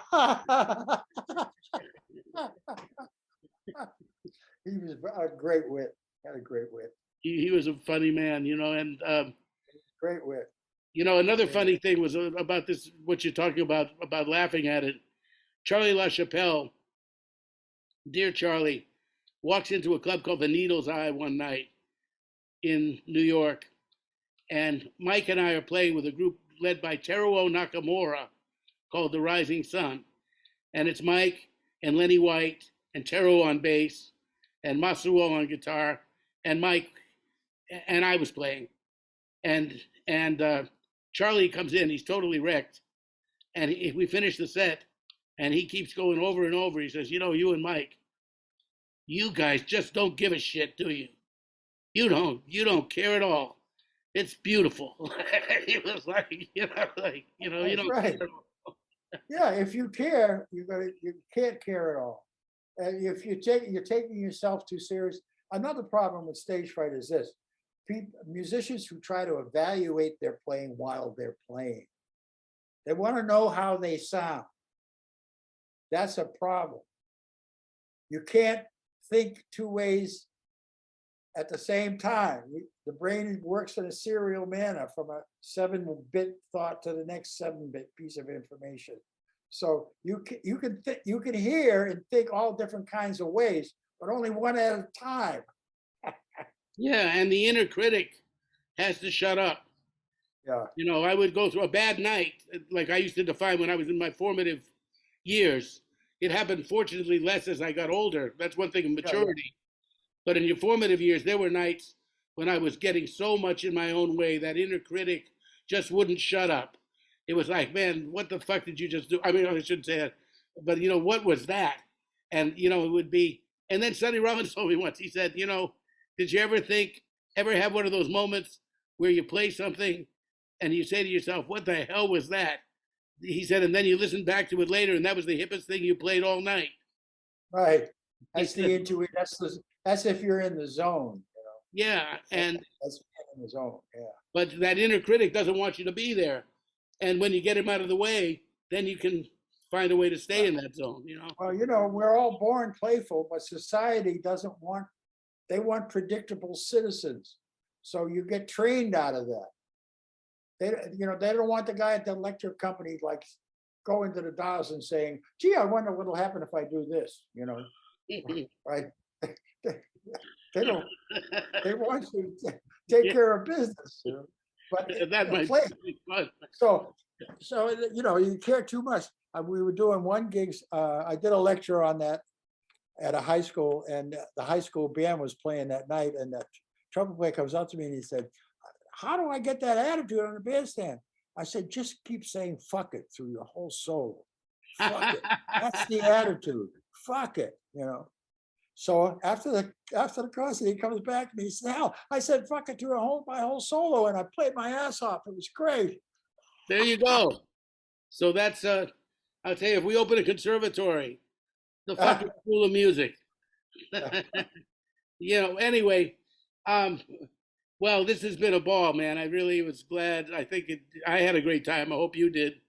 a great wit. Had a great wit. He was a funny man, you know, and great wit. You know, another funny thing was about this, what you're talking about laughing at it. Charlie LaChapelle, dear Charlie, walks into a club called the Needle's Eye one night in New York. And Mike and I are playing with a group led by Teruo Nakamura called The Rising Sun. And it's Mike and Lenny White and Teruo on bass and Masuo on guitar and Mike and I was playing. And Charlie comes in, he's totally wrecked. And we finish the set and he keeps going over and over. He says, you know, you and Mike, you guys just don't give a shit, do you? You don't care at all. It's beautiful. He was like, you don't right. care at all. Yeah, if you care, you can't care at all. And if you're taking yourself too serious. Another problem with stage fright is this: musicians who try to evaluate their playing while they're playing. They want to know how they sound. That's a problem. You can't think two ways at the same time. The brain works in a serial manner from a 7-bit thought to the next 7-bit piece of information. So you can hear and think all different kinds of ways, but only one at a time. Yeah, and the inner critic has to shut up. Yeah. You know, I would go through a bad night, like I used to define when I was in my formative years. It happened, fortunately, less as I got older. That's one thing in maturity. But in your formative years, there were nights when I was getting so much in my own way, that inner critic just wouldn't shut up. It was like, man, what the fuck did you just do? I mean, I shouldn't say that, but you know, what was that? And, you know, it would be, and then Sonny Rollins told me once, he said, you know, did you ever have one of those moments where you play something and you say to yourself, what the hell was that? He said, and then you listen back to it later, and that was the hippest thing you played all night. Right. That's the intuition. That's if you're in the zone. You know? Yeah, and that's in the zone. Yeah. But that inner critic doesn't want you to be there, and when you get him out of the way, then you can find a way to stay in that zone. You know. Well, you know, we're all born playful, but society doesn't want. They want predictable citizens, so you get trained out of that. They don't want the guy at the electric company like going to the dials and saying, "Gee, I wonder what'll happen if I do this." You know, right? They don't. They want you to take care of business. You know? But that might be fun. So you know, you care too much. We were doing one gigs. I did a lecture on that at a high school, and the high school band was playing that night, and the trumpet player comes up to me and he said, "How do I get that attitude on the bandstand?" I said, "Just keep saying 'fuck it' through your whole solo. Fuck it. That's the attitude. Fuck it. You know." So after the concert, he comes back and he said, "Hal, I said 'fuck it' through my whole solo, and I played my ass off. It was great." There you go. So that's I'll tell you, if we open a conservatory, the fucking school of music. You know. Anyway, well, this has been a ball, man. I really was glad. I had a great time. I hope you did.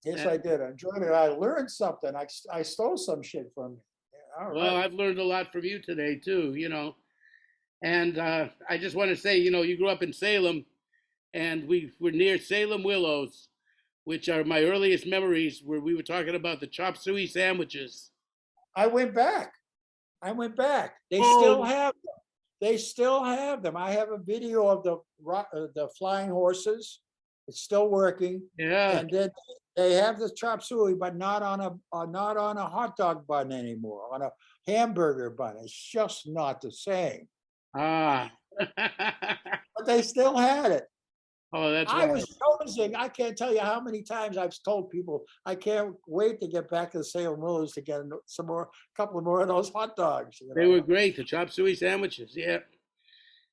Yes, I did. I enjoyed it. I learned something. I stole some shit from you. Yeah, Well, I've learned a lot from you today too. You know, and I just want to say, you know, you grew up in Salem, and we were near Salem Willows, which are my earliest memories, where we were talking about the chop suey sandwiches. I went back. They still have them. I have a video of the flying horses. It's still working. Yeah. And then they have the chop suey, but not on a hot dog bun anymore, on a hamburger bun. It's just not the same. Ah. But they still had it. Oh, that's I right. was noticing, I can't tell you how many times I've told people, I can't wait to get back to the Salem Willows to get a couple more of those hot dogs. You know? They were great, the chop suey sandwiches. Yeah.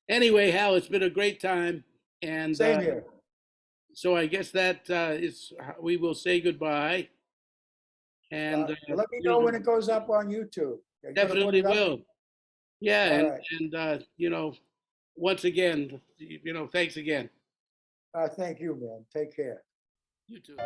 Anyway, Hal, it's been a great time. And Same here. So I guess that is, we will say goodbye. And Let me know when it goes up on YouTube. Definitely will. Yeah. All and you know, once again, you know, thanks again. Thank you, man. Take care. You too.